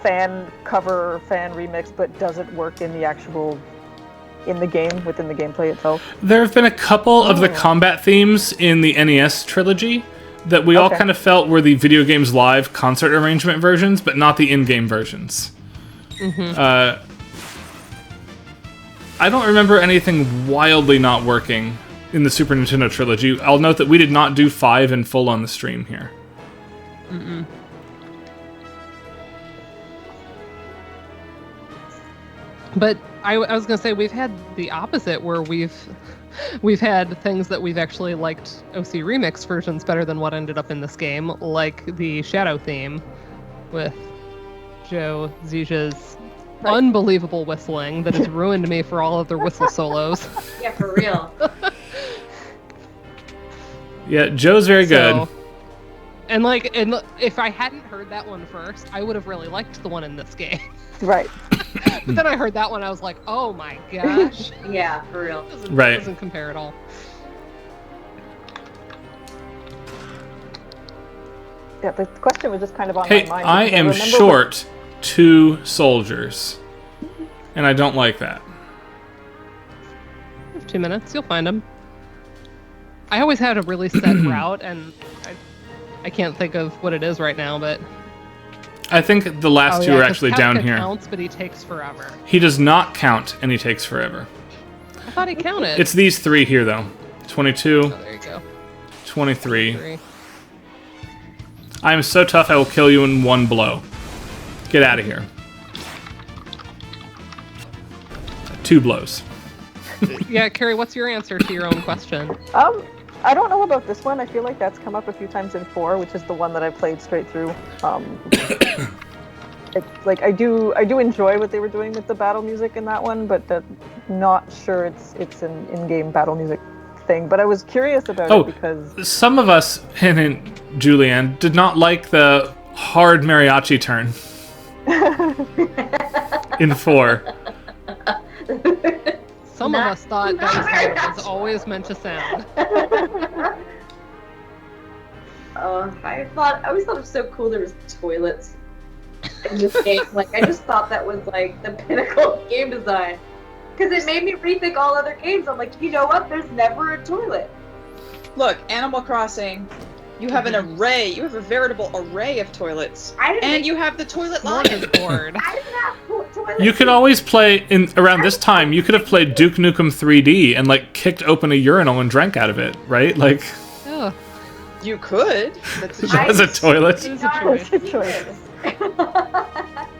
fan cover, fan remix, but doesn't work in the actual in the game, within the gameplay itself? There have been a couple of the combat themes in the NES trilogy that we all Okay. kind of felt were the Video Games Live concert arrangement versions, but not the in-game versions. I don't remember anything wildly not working in the Super Nintendo trilogy. I'll note that we did not do 5 in full on the stream here. But I was gonna say we've had the opposite, where we've had things that we've actually liked OC remix versions better than what ended up in this game, like the Shadow theme with Joe Zija's unbelievable whistling that has ruined me for all of their whistle solos. Yeah, for real. Yeah, Joe's very good. And if I hadn't heard that one first, I would have really liked the one in this game. Right. But then I heard that one, I was like, oh my gosh. Yeah, for real. Doesn't compare at all. Yeah, the question was just kind of on Hey, my mind. I because am remember short 2 soldiers, and I don't like that. You have 2 minutes, you'll find them. I always had a really set route, and I can't think of what it is right now, but... I think the last 2 are actually down here. Counts, but he takes forever. He does not count, and he takes forever. I thought he counted. It's these 3 here, though. 22, Oh, there you go. 23. 3. I am so tough I will kill you in 1 blow. Get out of here. 2 blows. Yeah, Carrie, what's your answer to your own question? I don't know about this one. I feel like that's come up a few times in 4, which is the one that I played straight through. I do enjoy what they were doing with the battle music in that one, but not sure it's an in-game battle music thing. But I was curious about it because Some of us, and Julianne, did not like the hard mariachi turn in 4. Some of us thought that was how it was always meant to sound. I always thought it was so cool there was toilets in this game. Like, I just thought that was like the pinnacle of game design. Because it made me rethink all other games. I'm like, you know what? There's never a toilet. Look, Animal Crossing, you have an array. You have a veritable array of toilets. And you have the toilet line. Smorgasbord. I didn't have toilets. You could always play, around this time, you could have played Duke Nukem 3D and, kicked open a urinal and drank out of it, right? Ugh. You could. That's a That was a toilet. It was a choice. it's a choice.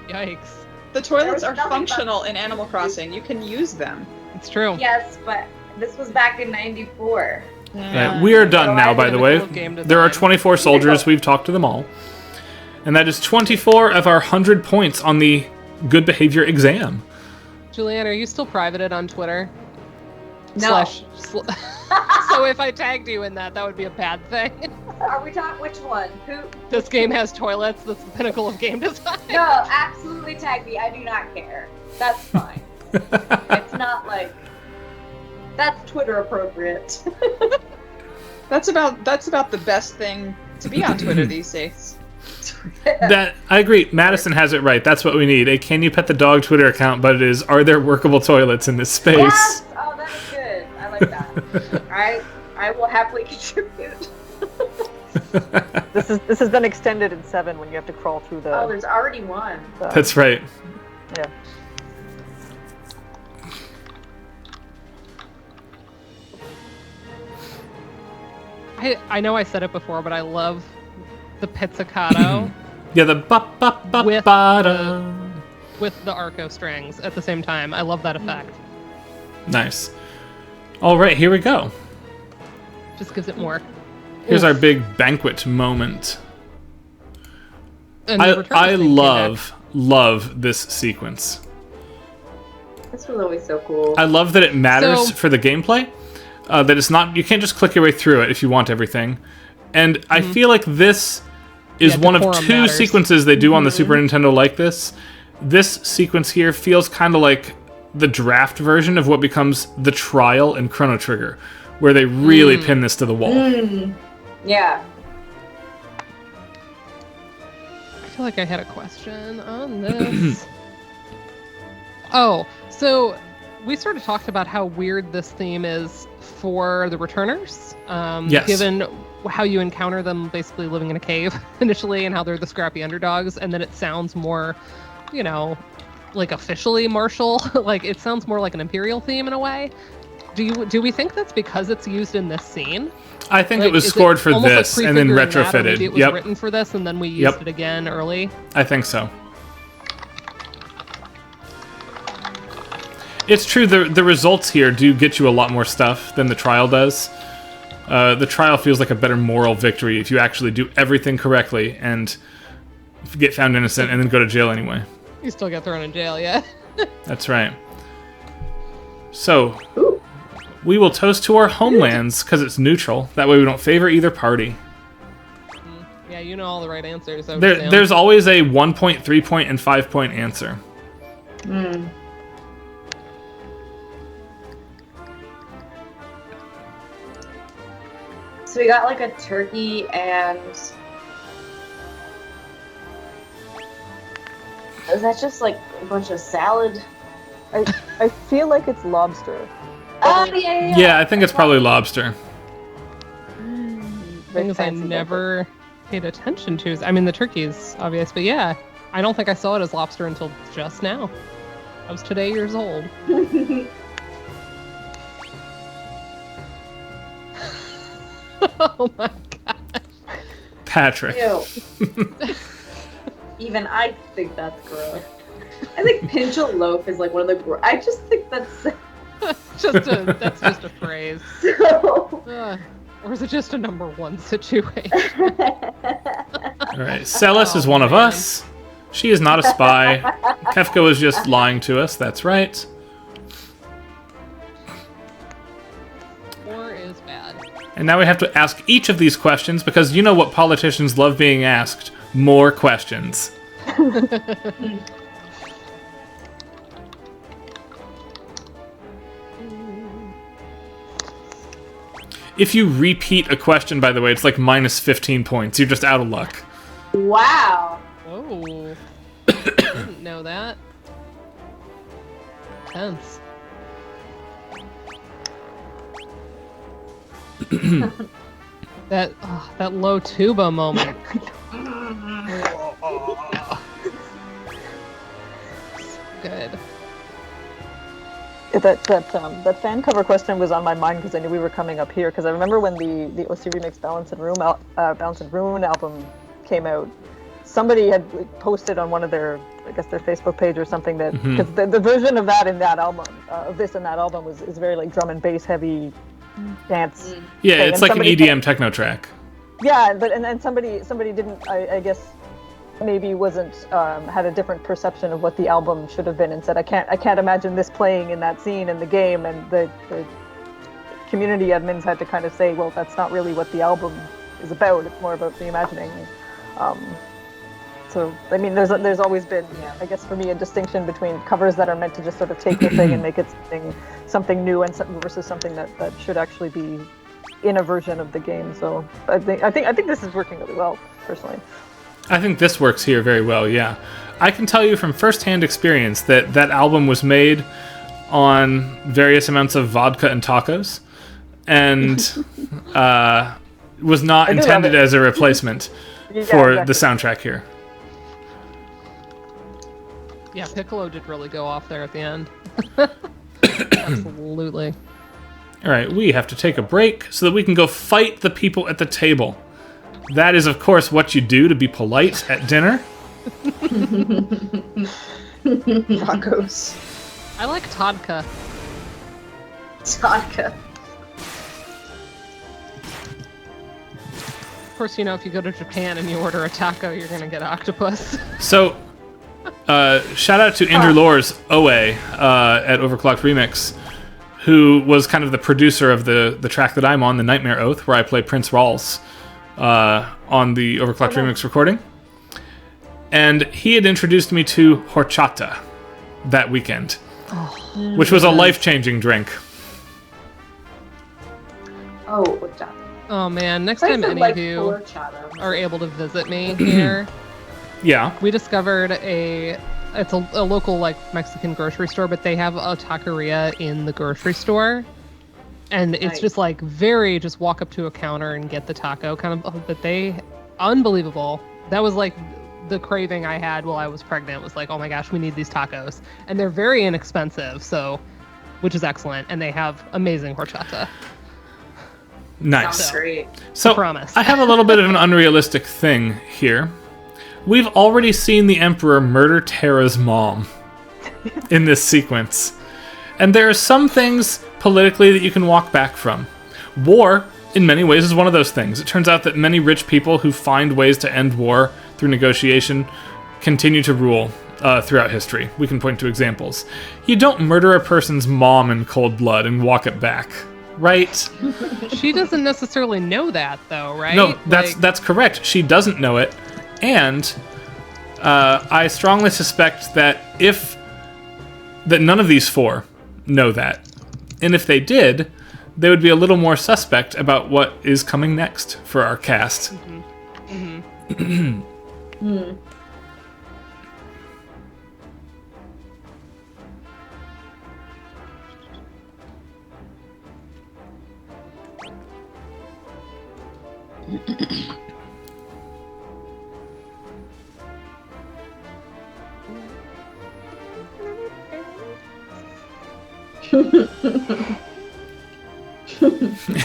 Yikes. The toilets are There was nothing functional in Animal Crossing. You can use them. It's true. Yes, but this was back in '94. Right, we are done now, by the way. Game design. There are 24 soldiers. We've talked to them all. And that is 24 of our 100 points on the good behavior exam. Julianne, are you still privated on Twitter? No. So if I tagged you in that would be a bad thing. Are we talking which one? Who? This game has toilets. That's the pinnacle of game design. No, absolutely tag me. I do not care. That's fine. It's not like That's Twitter appropriate. That's about the best thing to be on Twitter these days. That I agree. Madison has it right. That's what we need. A Can You Pet the Dog Twitter account, but it is, are there workable toilets in this space? Yes! Oh, that is good. I like that. I will happily contribute. This has been extended in 7 when you have to crawl through the. Oh, there's already one. That's right. Yeah. I know I said it before, but I love the pizzicato Yeah, the ba With ba with the arco strings at the same time. I love that effect. Nice. All right, here we go. Just gives it more. Here's our big banquet moment. And the return I thing came love this sequence. This was always so cool. I love that it matters So- for the gameplay. That it's not, you can't just click your way through it if you want everything. And I feel like this is one of decorum 2 matters. sequences they do on the Super Nintendo like this. This sequence here feels kind of like the draft version of what becomes the trial in Chrono Trigger, where they really pin this to the wall. Yeah. I feel like I had a question on this. Oh, so we sort of talked about how weird this theme is for the returners. Yes. Given how you encounter them basically living in a cave initially and how they're the scrappy underdogs, and then it sounds more, you know, like officially martial. Like it sounds more like an Imperial theme in a way. Do we think that's because it's used in this scene? I think Like, it was is scored for almost like this and then prefiguring that, or retrofitted. maybe it was Yep, written for this and then we used Yep. it again early. I think so. It's true, the results here do get you a lot more stuff than the trial does. The trial feels like a better moral victory if you actually do everything correctly and get found innocent and then go to jail anyway. You still get thrown in jail, yeah. That's right. So, we will toast to our homelands because it's neutral. That way we don't favor either party. Yeah, you know all the right answers. I would assume. There's always a 1 point, 3 point, and 5 point answer. So we got like a turkey and... Is that just like a bunch of salad? I feel like it's lobster. Oh, yeah. Yeah, I think it's probably lobster. Things I fancy never paid attention to. I mean, the turkey's obvious, but yeah, I don't think I saw it as lobster until just now. I was today years old. Oh my god. Patrick. Ew. Even I think that's gross. I think pinch a loaf is like one of the I just think that's That's just a phrase. so... Or is it just a number one situation? Alright, Celis is one of us. She is not a spy. Kefka was just lying to us, that's right. Or is bad. And now we have to ask each of these questions because you know what politicians love being asked. More questions. If you repeat a question, by the way, it's like minus 15 points. You're just out of luck. Wow. Oh. Didn't know that. Tense. that low tuba moment. Good. Yeah, that fan cover question was on my mind because I knew we were coming up here. Because I remember when the OC Remix Balance and Ruin album came out, somebody had posted on one of their, I guess their Facebook page or something that because the version of that in that album, of this in that album is very like drum and bass heavy dance. Yeah, thing. it's And like an somebody EDM techno track. Yeah, but and then somebody didn't, I guess maybe wasn't had a different perception of what the album should have been and said I can't imagine this playing in that scene in the game, and the community admins had to kind of say, well, that's not really what the album is about, it's more about reimagining. So, I mean, there's always been, I guess for me, a distinction between covers that are meant to just sort of take the thing and make it something new and versus something that should actually be in a version of the game. So I think this is working really well, personally. I think this works here very well, yeah. I can tell you from first-hand experience that album was made on various amounts of vodka and tacos, and was not intended as a replacement for the soundtrack here. Yeah, Piccolo did really go off there at the end. Absolutely. All right, we have to take a break so that we can go fight the people at the table. That is, of course, what you do to be polite at dinner. Tacos. I like Todka. Vodka. Of course, you know, if you go to Japan and you order a taco, you're going to get octopus. So, shout out to Andrew Lohr's Oe at Overclocked Remix, who was kind of the producer of the track that I'm on, The Nightmare Oath, where I play Prince Rawls on the Overclocked Remix recording. And he had introduced me to horchata that weekend, which was a life-changing drink. Oh, horchata. Oh man, next time any of you are able to visit me here, Yeah. we discovered it's a local like Mexican grocery store, but they have a taqueria in the grocery store. And it's just like just walk up to a counter and get the taco kind of, but unbelievable. That was like the craving I had while I was pregnant, was like, oh my gosh, we need these tacos. And they're very inexpensive, which is excellent. And they have amazing horchata. Nice. Sounds great. So, promise. I have a little bit of an unrealistic thing here. We've already seen the Emperor murder Terra's mom in this sequence. And there are some things politically that you can walk back from. War, in many ways, is one of those things. It turns out that many rich people who find ways to end war through negotiation continue to rule throughout history. We can point to examples. You don't murder a person's mom in cold blood and walk it back, right? She doesn't necessarily know that, though, right? No, that's correct. She doesn't know it. And I strongly suspect that none of these four know that. And if they did, they would be a little more suspect about what is coming next for our cast.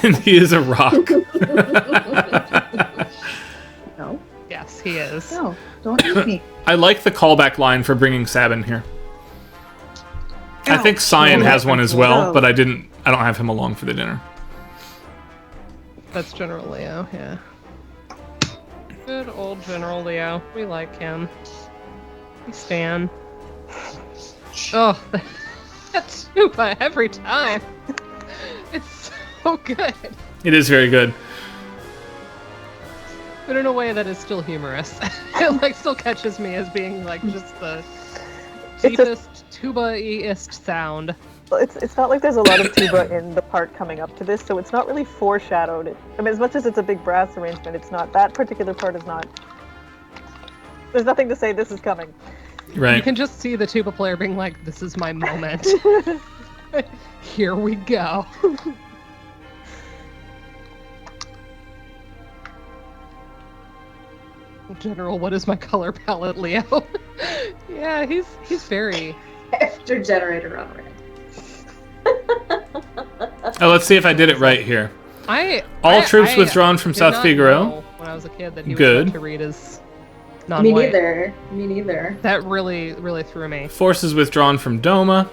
And he is a rock. No. Yes, he is. No, don't eat me. I like the callback line for bringing Sabin here. I think Cyan has one as well, but I don't have him along for the dinner. That's General Leo, yeah. Good old General Leo. We like him. We stan. Oh, that's Tuba every time. It's so good. It is very good. But in a way that is still humorous. It like still catches me as being like just the deepest tuba-iest sound. It's not like there's a lot of tuba in the part coming up to this, so it's not really foreshadowed. I mean, as much as it's a big brass arrangement, it's not. That particular part is not. There's nothing to say this is coming. Right. You can just see the tuba player being like, this is my moment. Here we go. General, what is my color palette, Leo? Yeah, he's very... After generator on red. Oh, let's see if I did it right here. All troops withdrawn from did South not Figaro. know when I was a kid that he Good. was meant to read as Me non-white. neither. Me neither. That really, really threw me. Forces withdrawn from Doma.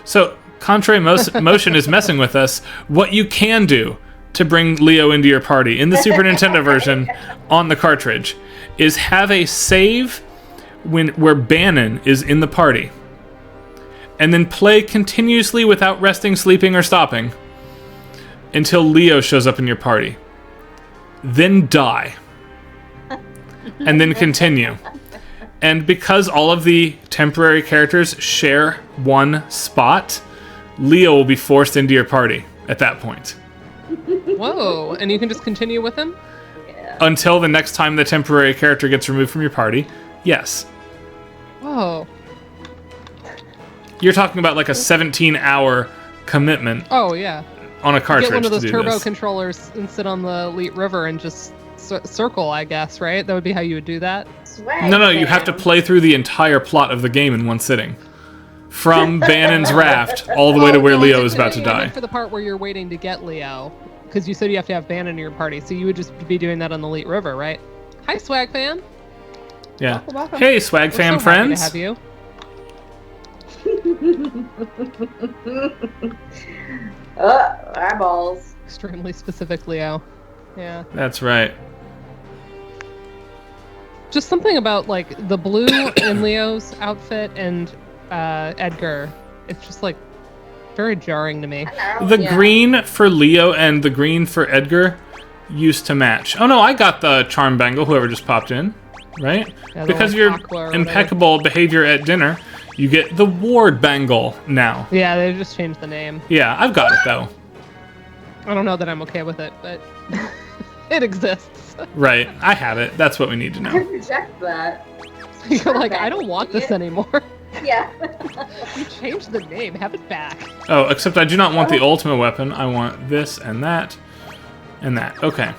So, contrary motion is messing with us. What you can do to bring Leo into your party in the Super Nintendo version on the cartridge is have a save where Bannon is in the party, and then play continuously without resting, sleeping, or stopping until Leo shows up in your party. then die, and then continue. And because all of the temporary characters share one spot, Leo will be forced into your party at that point. Whoa, and you can just continue with him? Until the next time the temporary character gets removed from your party, yes. Whoa. You're talking about like a 17-hour commitment Oh, yeah. on a cartridge Get one of those to do turbo this. controllers and sit on the Elite River and just circle, I guess, right? That would be how you would do that? Swag No, you have to fam. play through the entire plot of the game in one sitting. From Bannon's Raft all the way to where Leo is about to I die. meant for the part where you're waiting to get Leo, because you said you have to have Bannon in your party, so you would just be doing that on the Elite River, right? Hi, Swag Fan. Yeah. Welcome, welcome. Hey, Swag We're Fam so happy friends. to have you. Eyeballs. Extremely specific, Leo. Yeah. That's right. Just something about like the blue in Leo's outfit and Edgar. It's just like very jarring to me. The green for Leo and the green for Edgar used to match. Oh no, I got the charm bangle, whoever just popped in, right? Yeah, the, Because like, of your aqua or whatever. impeccable behavior at dinner, you get the ward bangle now. Yeah, they just changed the name. Yeah, I've got it though. I don't know that I'm okay with it, but it exists. Right, I have it. That's what we need to I know. reject that. You're like, I don't want this anymore. Yeah. You changed the name. Have it back. Oh, except I do not want the ultimate weapon. I want this and that and that. Okay.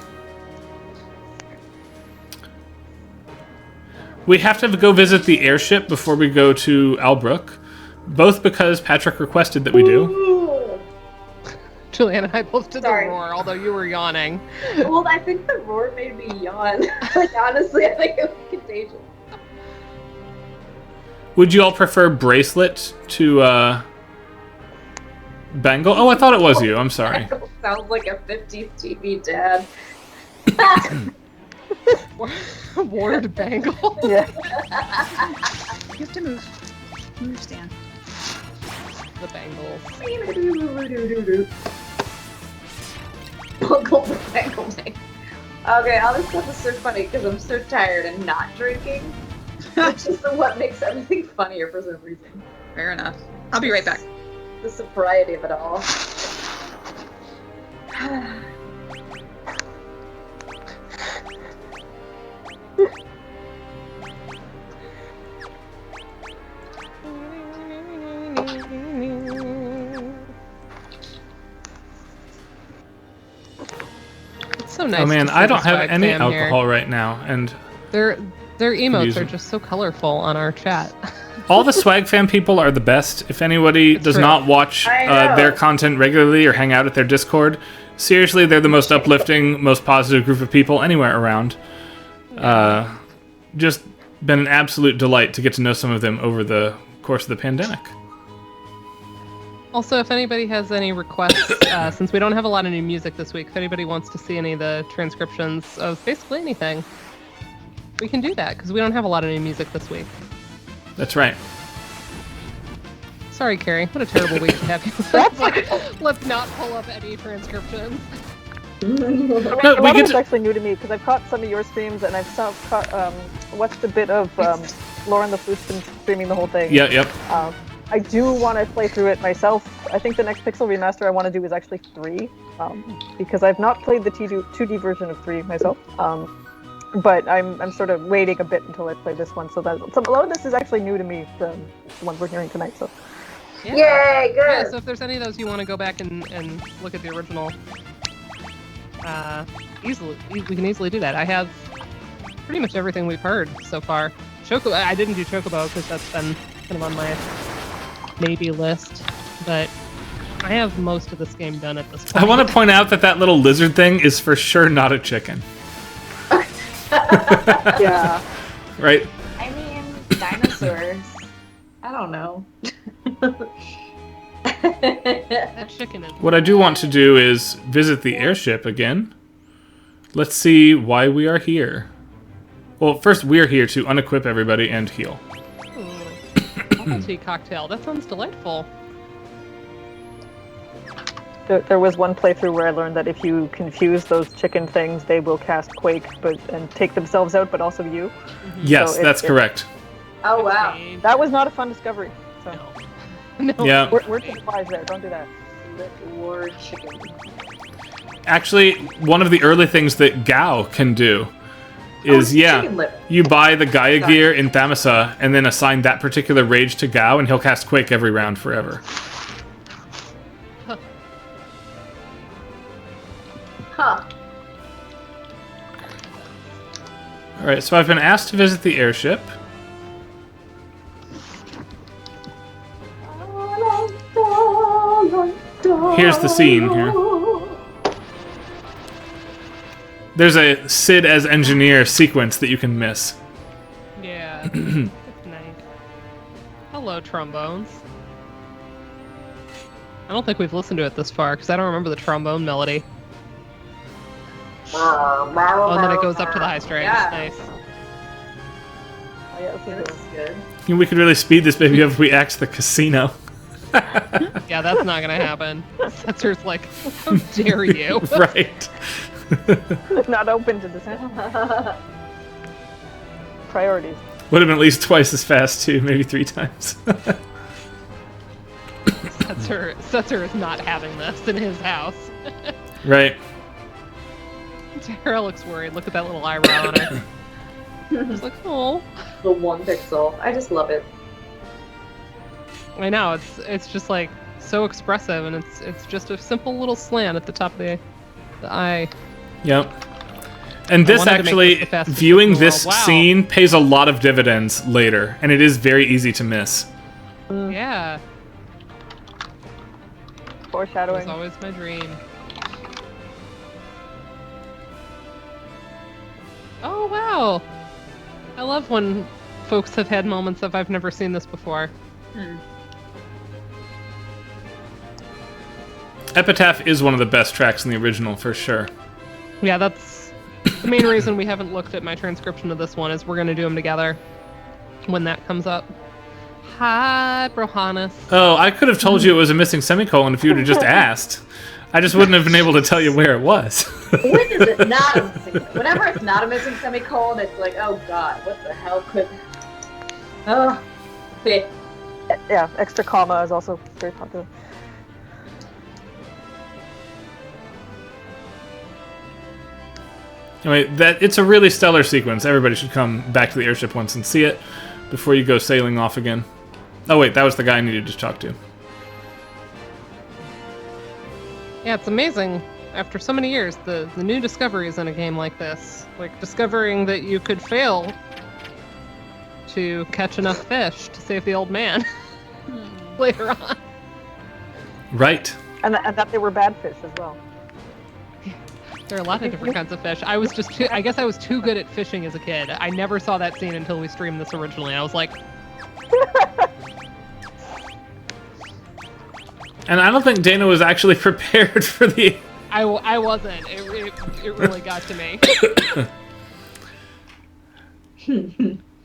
We have to go visit the airship before we go to Albrook, both because Patrick requested that we do. Ooh. Julianne and I both did Sorry. the roar, although you were yawning. Well, I think the roar made me yawn. Like, honestly, I think it was contagious. Would you all prefer bracelet to bangle? Oh, I thought it was you. I'm sorry. Sounds like a 50s TV dad. Ward bangle. Yeah. You have to move. Move, Stan. The bangles. Bungle the bangle me. Okay, all this stuff is so funny because I'm so tired and not drinking. Which is what makes everything funnier for some reason. Fair enough. I'll be right back. The sobriety of it all. It's so nice. Oh man, to see I don't the have Swag any fam here. alcohol right now, and Their emotes use are them. just so colorful on our chat. all the Swag Fam people are the best. If anybody does true. not watch I know. their content regularly or hang out at their Discord, seriously, they're the most uplifting, most positive group of people anywhere around. Just been an absolute delight to get to know some of them over the course of the pandemic. Also, if anybody has any requests, since we don't have a lot of new music this week, if anybody wants to see any of the transcriptions of basically anything, we can do that, because we don't have a lot of new music this week. That's right. Sorry, Carrie. What a terrible week to have you. Let's not pull up any transcriptions. No, A we lot get of it's to... actually new to me because I've caught some of your streams and watched a bit of Lauren the Flute's been streaming the whole thing. Yeah, yep. I do want to play through it myself. I think the next Pixel remaster I want to do is actually 3, because I've not played the 2D version of 3 myself. But I'm sort of waiting a bit until I play this one. So a lot of this is actually new to me, the ones we're hearing tonight. So Yeah. Yay, good. Yeah, so if there's any of those you want to go back and look at the original, we can easily do that. I have pretty much everything we've heard so far. I didn't do Chocobo because that's been kind of on my maybe list, but I have most of this game done at this point. I want to point out that little lizard thing is for sure not a chicken. yeah. Right? I mean, dinosaurs. I don't know. That chicken is. What I do want to do is visit the airship again. Let's see why we are here. Well, first we're here to unequip everybody and heal. Bubble tea cocktail. That sounds delightful. There was one playthrough where I learned that if you confuse those chicken things, they will cast Quake, and take themselves out, but also you. Yes, So that's correct. Oh wow. That was not a fun discovery. So No. Yeah. we're too wise there. Don't do that. War chicken. Actually, one of the early things that Gao can do is, chicken lip. you buy the Gaia gear in Thamasa and then assign that particular rage to Gao, and he'll cast Quake every round forever. Huh. Alright, so I've been asked to visit the airship. Here's the scene here. There's a Sid as engineer sequence that you can miss. Yeah. That's nice. Hello, trombones. I don't think we've listened to it this far, because I don't remember the trombone melody. Oh, and then it goes up to the high strings. Yeah. Nice. Oh, yeah, this is That's good. We could really speed this baby up if we axe the casino. Yeah, that's not gonna happen. Censor's like, how dare you? Right. not open to this. Priorities. Would have been at least twice as fast, too. Maybe 3 times. Censor is not having this in his house. Right. Tara looks worried. Look at that little eyebrow on her. It's like, oh. The 1 pixel. I just love it. I know, it's just like so expressive, and it's just a simple little slant at the top of the eye. Yep. And this wanted to make actually, this the fastest viewing in the this world. Wow. scene pays a lot of dividends later, and it is very easy to miss. Yeah, it Foreshadowing. was always my dream. Oh wow! I love when folks have had moments of I've never seen this before. Epitaph is one of the best tracks in the original, for sure. Yeah, that's the main reason we haven't looked at my transcription of this one, is we're gonna do them together when that comes up. Hi, Brohanus. Oh, I could have told you it was a missing semicolon if you would have just asked. I just wouldn't have been able to tell you where it was. When is it not a missing? Whenever it's not a missing semicolon, it's like, oh god, what the hell could? Oh, yeah. Yeah, extra comma is also very popular. Anyway, it's a really stellar sequence. Everybody should come back to the airship once and see it before you go sailing off again. Oh wait, that was the guy I needed to talk to. Yeah, it's amazing. After so many years, the new discoveries in a game like this, like discovering that you could fail to catch enough fish to save the old man later on. Right. And that they were bad fish as well. There are a lot of different kinds of fish. I guess I was too good at fishing as a kid. I never saw that scene until we streamed this originally. I was like, And I don't think Dana was actually prepared for the... I wasn't. It really got to me.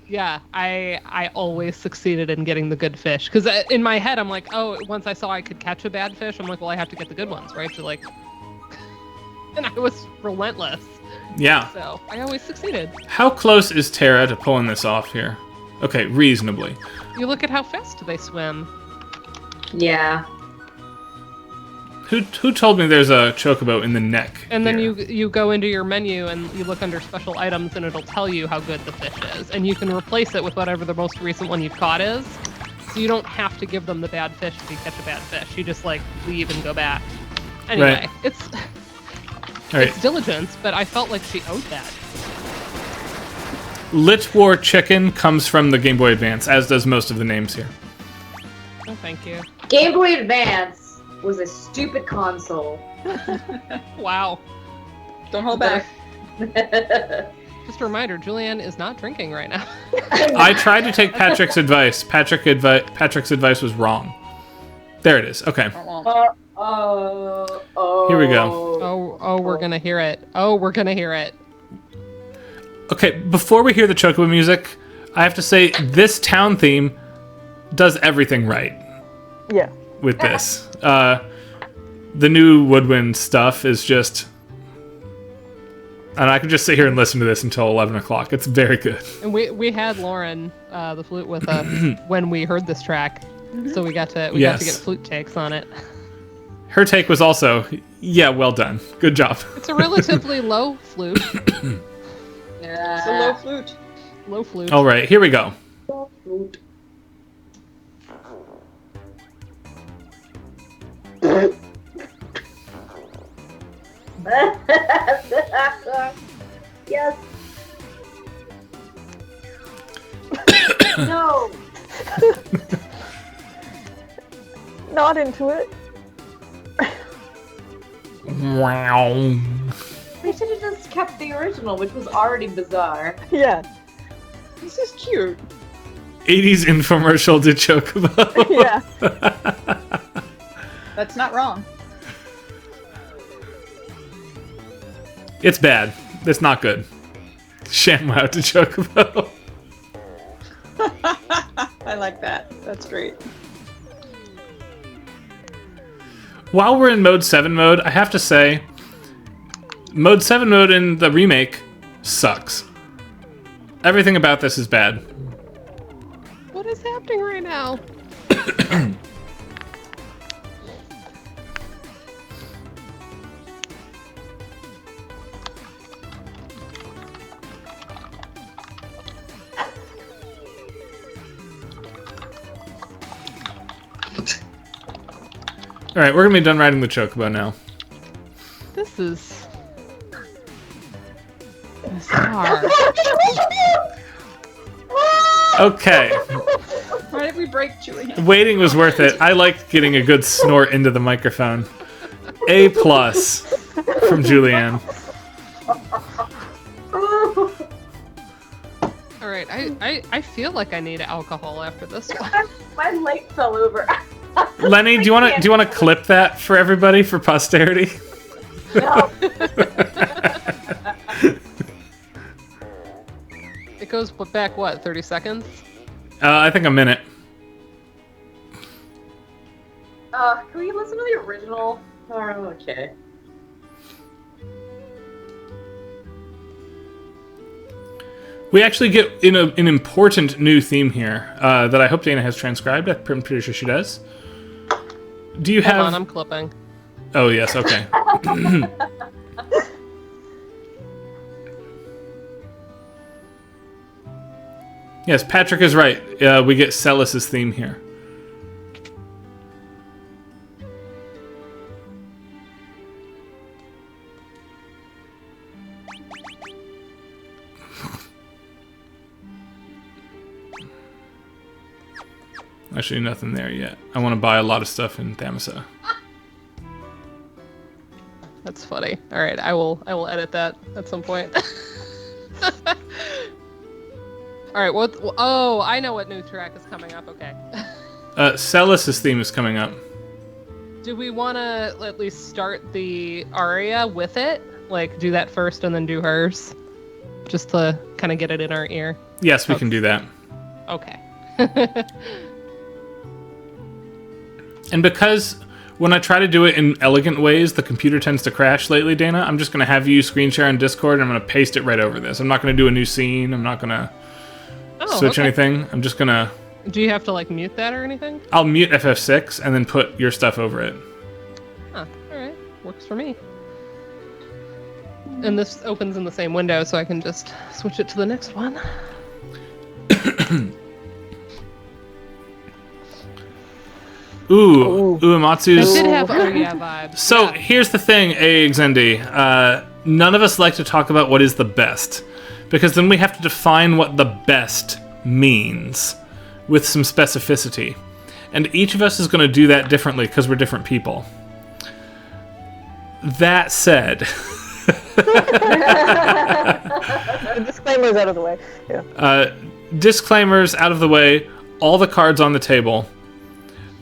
Yeah, I always succeeded in getting the good fish. Because in my head, I'm like, oh, once I saw I could catch a bad fish, I'm like, well, I have to get the good ones, right? So like, and I was relentless. Yeah. So I always succeeded. How close is Tara to pulling this off here? Okay, reasonably. You look at how fast they swim. Yeah. Who told me there's a chocobo in the neck? And then here? you go into your menu and you look under special items and it'll tell you how good the fish is. And you can replace it with whatever the most recent one you've caught is. So you don't have to give them the bad fish if you catch a bad fish. You just like leave and go back. Anyway, Right. it's All right. it's diligence, but I felt like she owed that. Lit War Chicken comes from the Game Boy Advance, as does most of the names here. Oh, thank you. Game Boy Advance was a stupid console. Wow. Don't hold back. Just a reminder, Julianne is not drinking right now. I tried to take Patrick's advice. Patrick's advice was wrong. There it is. Okay. Here we go. Oh, we're gonna hear it. Oh, we're gonna hear it. Okay, before we hear the Chocobo music, I have to say this town theme does everything right Yeah. with this. the new woodwind stuff is just... And I could just sit here and listen to this until 11 o'clock. It's very good. And we had Lauren, the flute, with us when we heard this track, so we got to get flute takes on it. Her take was also, yeah, well done. Good job. It's a relatively low flute. Yeah. It's a low flute. Low flute. All right, here we go. Flute. Yes. No. Not into it. Wow. They should have just kept the original, which was already bizarre. Yeah. This is cute. 80s infomercial to Chocobo. Yeah. That's not wrong. It's bad. It's not good. ShamWow to Chocobo. I like that. That's great. While we're in Mode 7 mode, I have to say, Mode 7 mode in the remake sucks. Everything about this is bad. What is happening right now? Alright, we're gonna be done riding the Chocobo now. This is bizarre. Okay. Why did we break Julian? Waiting was worth it. I liked getting a good snort into the microphone. A+ from Julianne. All right, I feel like I need alcohol after this one. My light fell over. Lenny, do you want to clip that for everybody for posterity? No. It goes back, what, 30 seconds? I think a minute. Can we listen to the original? Oh, okay. We actually get an important new theme here that I hope Dana has transcribed. I'm pretty sure she does. Do you have... Hold on, I'm clipping. Oh, yes, okay. Yes, Patrick is right. We get Celis's theme here. Actually, nothing there yet. I want to buy a lot of stuff in Thamasa. That's funny. All right, I will edit that at some point. All right, what? Oh, I know what new track is coming up. Okay. Celis's theme is coming up. Do we want to at least start the aria with it? Like, do that first and then do hers? Just to kind of get it in our ear? Yes, we can do that. Okay. And because when I try to do it in elegant ways, the computer tends to crash lately, Dana, I'm just going to have you screen share on Discord, and I'm going to paste it right over this. I'm not going to do a new scene. I'm not going to switch anything. I'm just going to... Do you have to, like, mute that or anything? I'll mute FF6 and then put your stuff over it. Huh, alright. Works for me. And this opens in the same window, so I can just switch it to the next one. Ooh, Uematsu's... It did have Ouya vibes. So, here's the thing, Xendi. None of us like to talk about what is the best, because then we have to define what the best means with some specificity. And each of us is going to do that differently because we're different people. That said... The disclaimer's out of the way. Yeah. Disclaimers out of the way, all the cards on the table.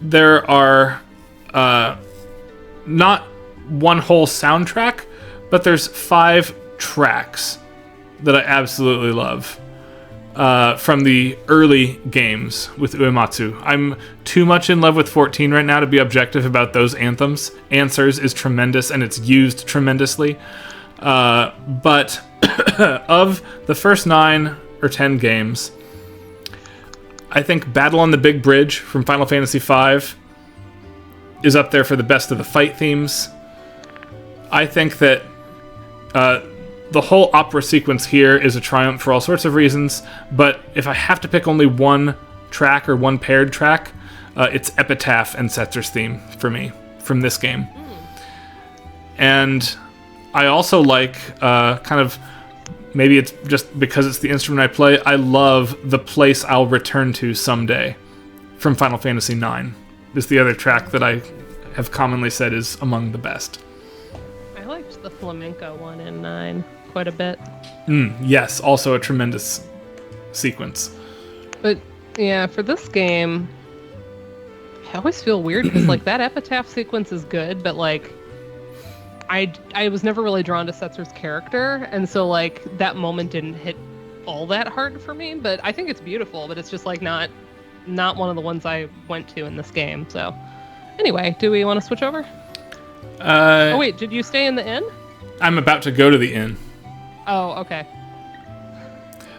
There are not one whole soundtrack, but there's 5 tracks that I absolutely love. from the early games with Uematsu. I'm too much in love with 14 right now to be objective about those anthems. Answers is tremendous, and it's used tremendously. But of the first 9 or 10 games, I think Battle on the Big Bridge from Final Fantasy V is up there for the best of the fight themes. I think that the whole opera sequence here is a triumph for all sorts of reasons, but if I have to pick only one track or one paired track, it's Epitaph and Setzer's theme for me from this game. And I also like kind of, maybe it's just because it's the instrument I play, I love The Place I'll Return to Someday from Final Fantasy IX. Is the other track that I have commonly said is among the best. I liked the flamenco one in 9 quite a bit. Yes, also a tremendous sequence. But yeah, for this game, I always feel weird because like that Epitaph sequence is good, but like I was never really drawn to Setzer's character, and so like that moment didn't hit all that hard for me. But I think it's beautiful, but it's just like not one of the ones I went to in this game. So anyway, do we want to switch over? Oh wait, did you stay in the inn? I'm about to go to the inn. Oh, okay.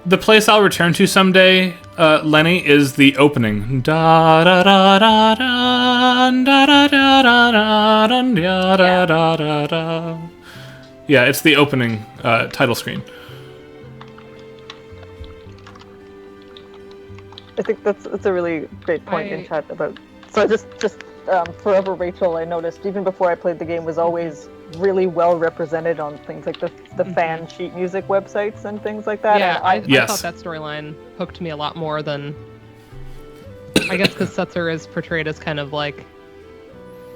The Place I'll Return to Someday, Lenny, is the opening. Da da da da da da da da da da da da da da. Yeah, it's the opening title screen. I think that's a really great point in chat about. So just Forever Rachel, I noticed even before I played the game, was always really well represented on things like the fan sheet music websites and things like that. Yeah, and I thought that storyline hooked me a lot more than, I guess, because Setzer is portrayed as kind of like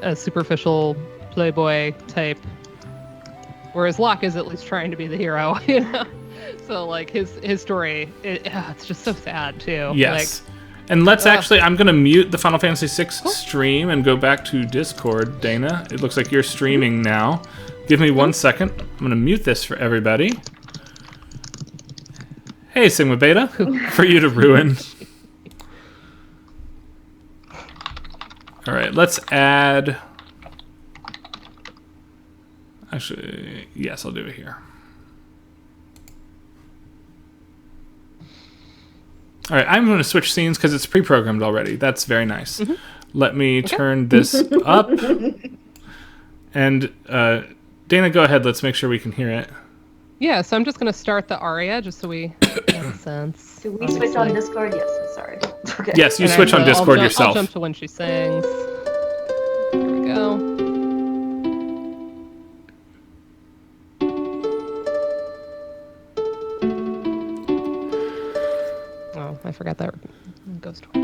a superficial playboy type, whereas Locke is at least trying to be the hero, you know. So like his story, it's just so sad too. Yes. And let's actually, I'm going to mute the Final Fantasy VI stream and go back to Discord. Dana, it looks like you're streaming now. Give me 1 second. I'm going to mute this for everybody. Hey, Sigma Beta, for you to ruin. All right, let's add... Actually, yes, I'll do it here. All right, I'm going to switch scenes because it's pre-programmed already. That's very nice. Let me turn this up. And Dana, go ahead. Let's make sure we can hear it. Yeah, so I'm just going to start the aria just so we have a sense. Do we switch on Discord? Yes, I'm sorry. Okay. Yes, you switch on Discord yourself. I'll jump to when she sings. Here we go. I forgot that goes twice.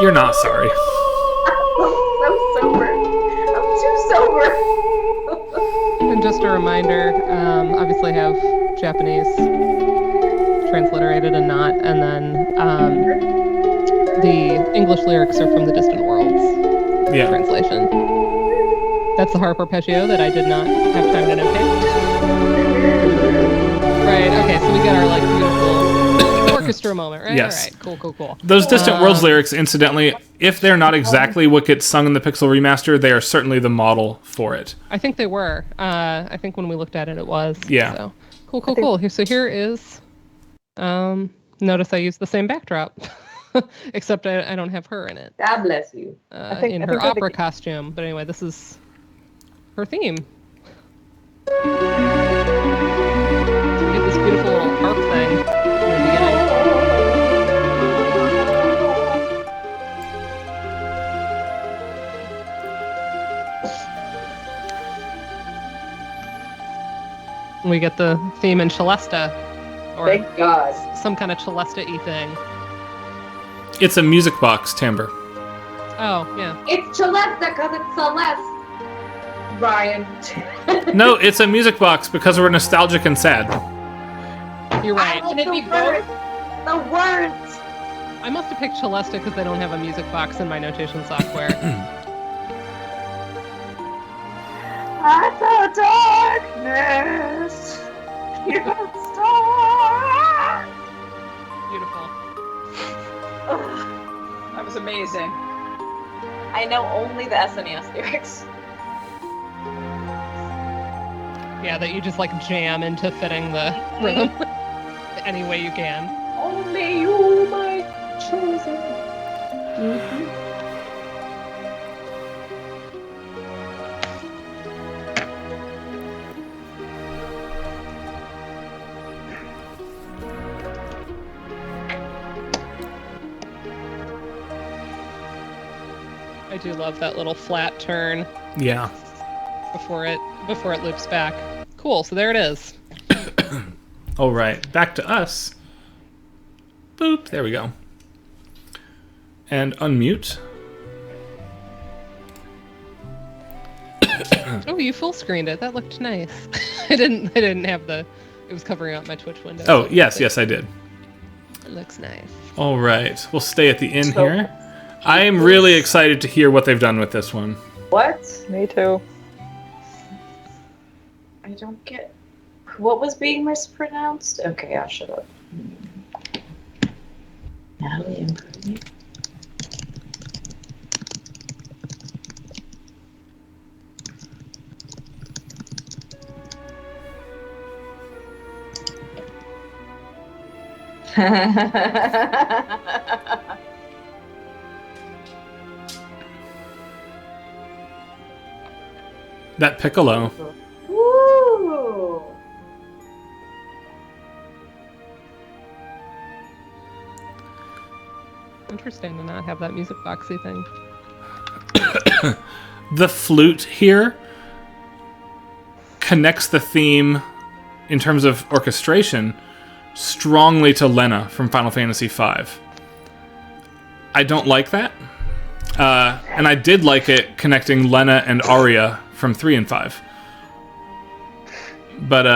You're not sorry. I'm so sober. I'm too sober. And just a reminder, obviously I have Japanese transliterated and not, and then the English lyrics are from the Distant Worlds translation. That's the harp arpeggio that I did not have time to notate. Right, okay, so we got our like beautiful orchestra moment, right? Yes. All right, cool. Those Distant Worlds lyrics, incidentally, if they're not exactly what gets sung in the Pixel Remaster, they are certainly the model for it. I think they were. I think when we looked at it, it was. Yeah. So. Cool. So here is... notice I used the same backdrop. Except I don't have her in it. God bless you. In her opera costume. But anyway, this is her theme. So we get this beautiful little harp thing in the beginning. We get the theme in Celesta. Or Thank God. some kind of Celesta-y thing. It's a music box timbre. Oh, yeah. It's Celeste because it's Celeste. Ryan. No, it's a music box because we're nostalgic and sad. You're right. I like the words. The words. I must have picked Celesta because they don't have a music box in my notation software. At the darkness, you star. Beautiful. That was amazing. I know only the SNES lyrics. Yeah, that you just like jam into fitting the rhythm any way you can. Only you, my chosen. I do love that little flat turn Yeah. before it loops back. Cool, so there it is. All right, back to us. Boop, there we go. And unmute. Oh, you full screened it. That looked nice. I didn't have the. It was covering up my Twitch window. Oh, yes, I did. It looks nice. All right, we'll stay at the inn here. I am really excited to hear what they've done with this one. What? Me too. I don't get. What was being mispronounced? Okay, I'll shut up. Natalie Imbruglia. That piccolo. Woo! Interesting to not have that music boxy thing. The flute here connects the theme in terms of orchestration strongly to Lena from Final Fantasy V. I don't like that. And I did like it connecting Lena and Arya from 3 and 5. But,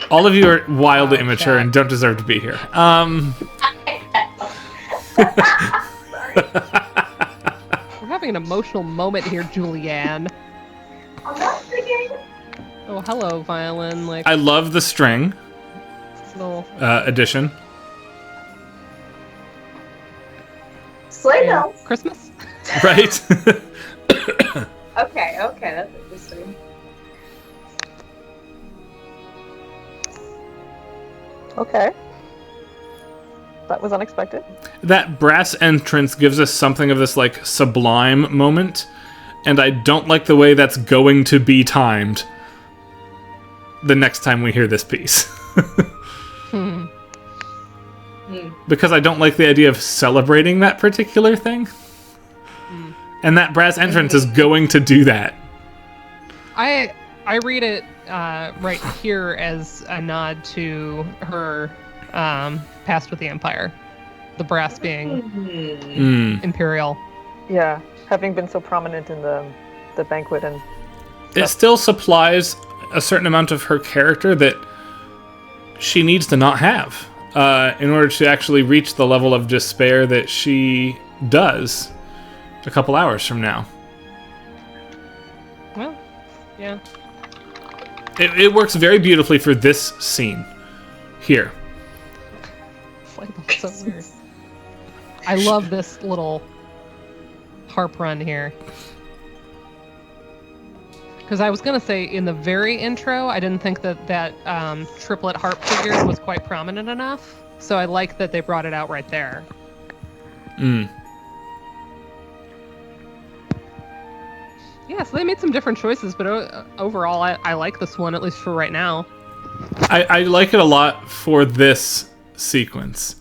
all of you are wildly immature and don't deserve to be here. We're having an emotional moment here, Julianne. I'm not singing. Oh, hello, violin. Like I love the string little addition. Sleigh bells. Christmas. Right? Okay, that's interesting. Okay. That was unexpected. That brass entrance gives us something of this, like, sublime moment, and I don't like the way that's going to be timed the next time we hear this piece. Because I don't like the idea of celebrating that particular thing. And that brass entrance is going to do that. I read it right here as a nod to her past with the Empire. The brass being Imperial. Yeah, having been so prominent in the banquet and It still supplies a certain amount of her character that she needs to not have in order to actually reach the level of despair that she does a couple hours from now. Well, yeah. It works very beautifully for this scene here. It's like so weird. I love this little harp run here. Because I was going to say, in the very intro, I didn't think that triplet harp figure was quite prominent enough. So I like that they brought it out right there. Yeah, so they made some different choices, but overall, I like this one, at least for right now. I like it a lot for this sequence.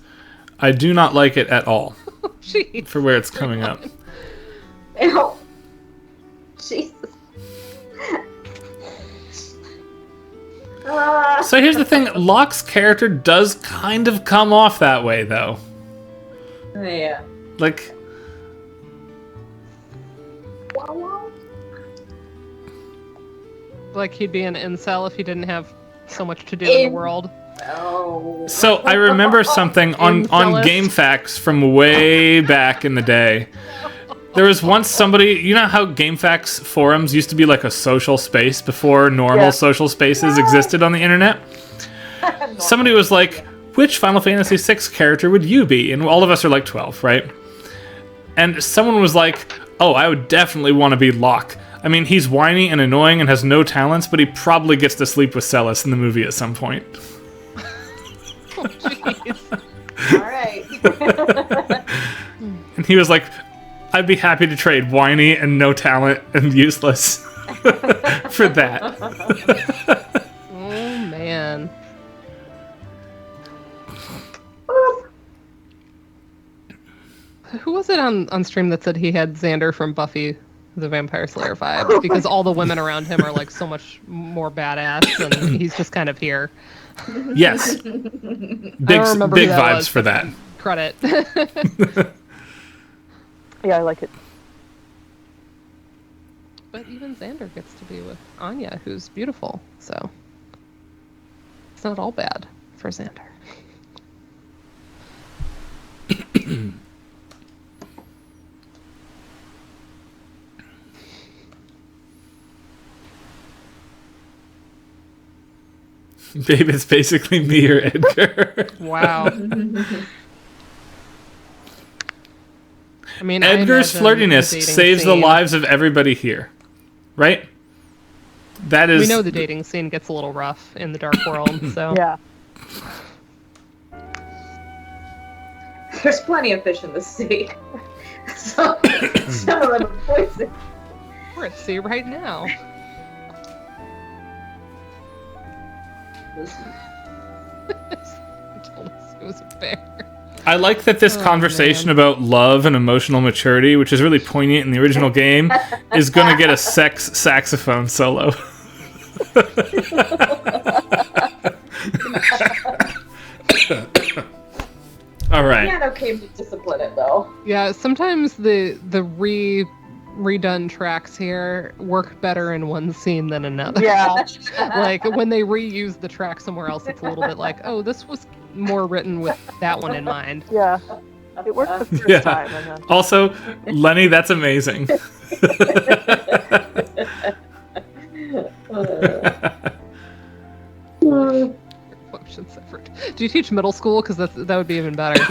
I do not like it at all Jeez. for where it's coming up. Ew. Jesus. So here's the thing, Locke's character does kind of come off that way, though. Yeah. Like, Like he'd be an incel if he didn't have so much to do in the world. Oh. So I remember something on Incellist. GameFAQs from way back in the day. There was once somebody, you know how GameFAQs forums used to be like a social space before normal Yeah. social spaces existed on the internet? Somebody was like, which Final Fantasy VI character would you be? And all of us are like 12, right? And someone was like, oh, I would definitely want to be Locke. I mean, he's whiny and annoying and has no talents, but he probably gets to sleep with Celis in the movie at some point. Oh, jeez. All right. And he was like, I'd be happy to trade whiny and no talent and useless for that. Oh, man. Who was it on stream that said he had Xander from Buffy the Vampire Slayer vibes? Because all the women around him are like so much more badass, and he's just kind of here. Yes. I don't Big remember who that vibes was. for that. Credit. Yeah, I like it. But even Xander gets to be with Anya, who's beautiful, so it's not all bad for Xander. Babe, it's basically me or Edgar. Wow. I mean, Edgar's I imagine flirtiness the dating saves the scene- lives of everybody here. Right? That is... We know the dating scene gets a little rough in the dark world, so Yeah. There's plenty of fish in the sea. So, some of them are poison. we're at sea right now. Told us it was a bear. I like that this conversation about love and emotional maturity, which is really poignant in the original game, is going to get a sex saxophone solo. All right. Piano came to discipline it though. Yeah, sometimes the redone tracks here work better in one scene than another. Yeah. Like when they reuse the track somewhere else, it's a little bit like, oh, this was more written with that one in mind. Yeah. It worked the first Yeah. time. And then... Also, Lenny, that's amazing. Function separate. Do you teach middle school? Because that would be even better.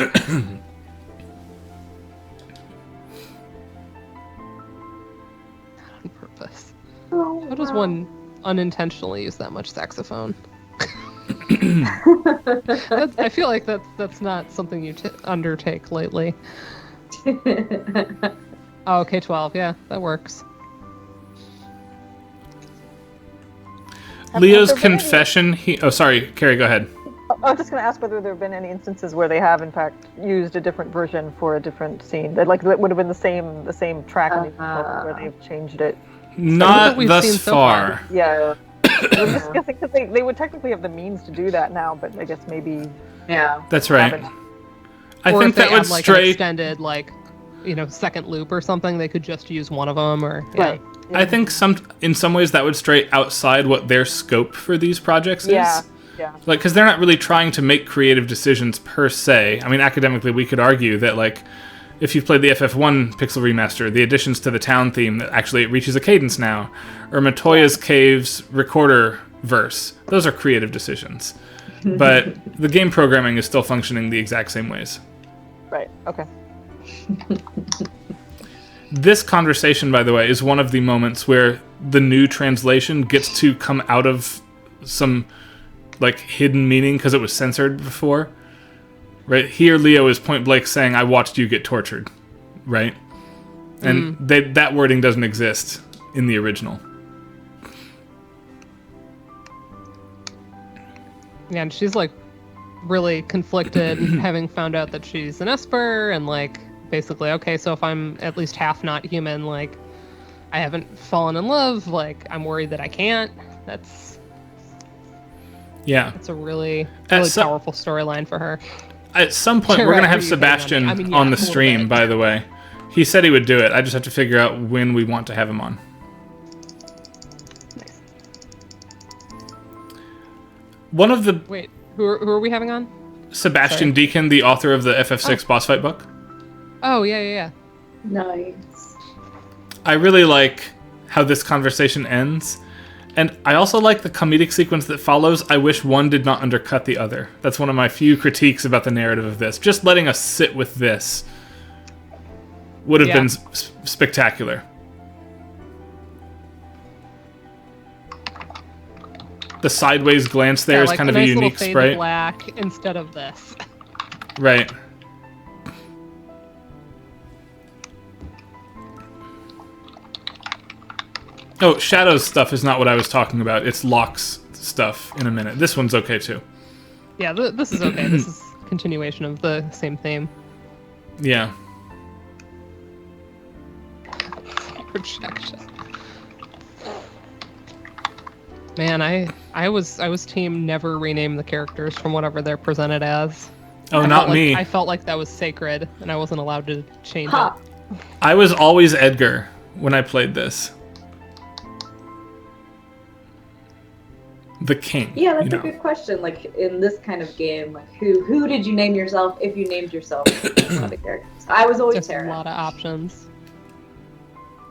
On purpose. How does one unintentionally use that much saxophone? I feel like that's not something you undertake lately. Oh, K-12, yeah, that works. Leo's Have there been any- confession. Oh, sorry, Carrie, go ahead. I was just going to ask whether there have been any instances where they have, in fact, used a different version for a different scene. That would have been the same track where they've changed it. Not we've thus seen so far. Yeah. I'm just guessing because they would technically have the means to do that now, but I guess maybe Yeah. That's right. haven't. Or I think if they that would add, like, an stray. extended, like, second loop or something, they could just use one of them, or yeah. Right. I think in some ways that would stray outside what their scope for these projects is. Yeah. Yeah. Like, because they're not really trying to make creative decisions per se. I mean, academically, we could argue that, like, if you've played the FF1 Pixel Remaster, the additions to the town theme, that actually it reaches a cadence now, or Matoya's Caves recorder verse, those are creative decisions. But the game programming is still functioning the exact same ways. Right. Okay. This conversation, by the way, is one of the moments where the new translation gets to come out of some, like, hidden meaning because it was censored before. Right? Here, Leo is point blank saying, I watched you get tortured. Right? And that wording doesn't exist in the original. Yeah, and she's like really conflicted, having found out that she's an Esper, and like basically, okay, so if I'm at least half not human, like I haven't fallen in love, like I'm worried that I can't. That's Yeah. a really At some- powerful storyline for her. At some point, Sure, we're going to I have agree with you, Sebastian I mean, yeah, on a the little stream, bit. by the way. He said he would do it. I just have to figure out when we want to have him on. One of the... Wait, Who are we having on? Sebastian Deacon, the author of the FF6 boss fight book. Oh, yeah. Nice. I really like how this conversation ends. And I also like the comedic sequence that follows. I wish one did not undercut the other. That's one of my few critiques about the narrative of this. Just letting us sit with this would have been spectacular. The sideways glance there is like kind of a nice unique little fade to sprite. black instead of this. Right. Oh, Shadow's stuff is not what I was talking about. It's Locke's stuff in a minute. This one's okay too. Yeah, this is okay. This is continuation of the same theme. Yeah. Projection. Man, I was team never rename the characters from whatever they're presented as. Oh, I not felt me. I felt like that was sacred, and I wasn't allowed to change Huh. it. I was always Edgar when I played this. The king. Yeah, that's you know. a good question. Like in this kind of game, like who did you name yourself if you named yourself one of the characters? I was always Just Terra. a lot of options.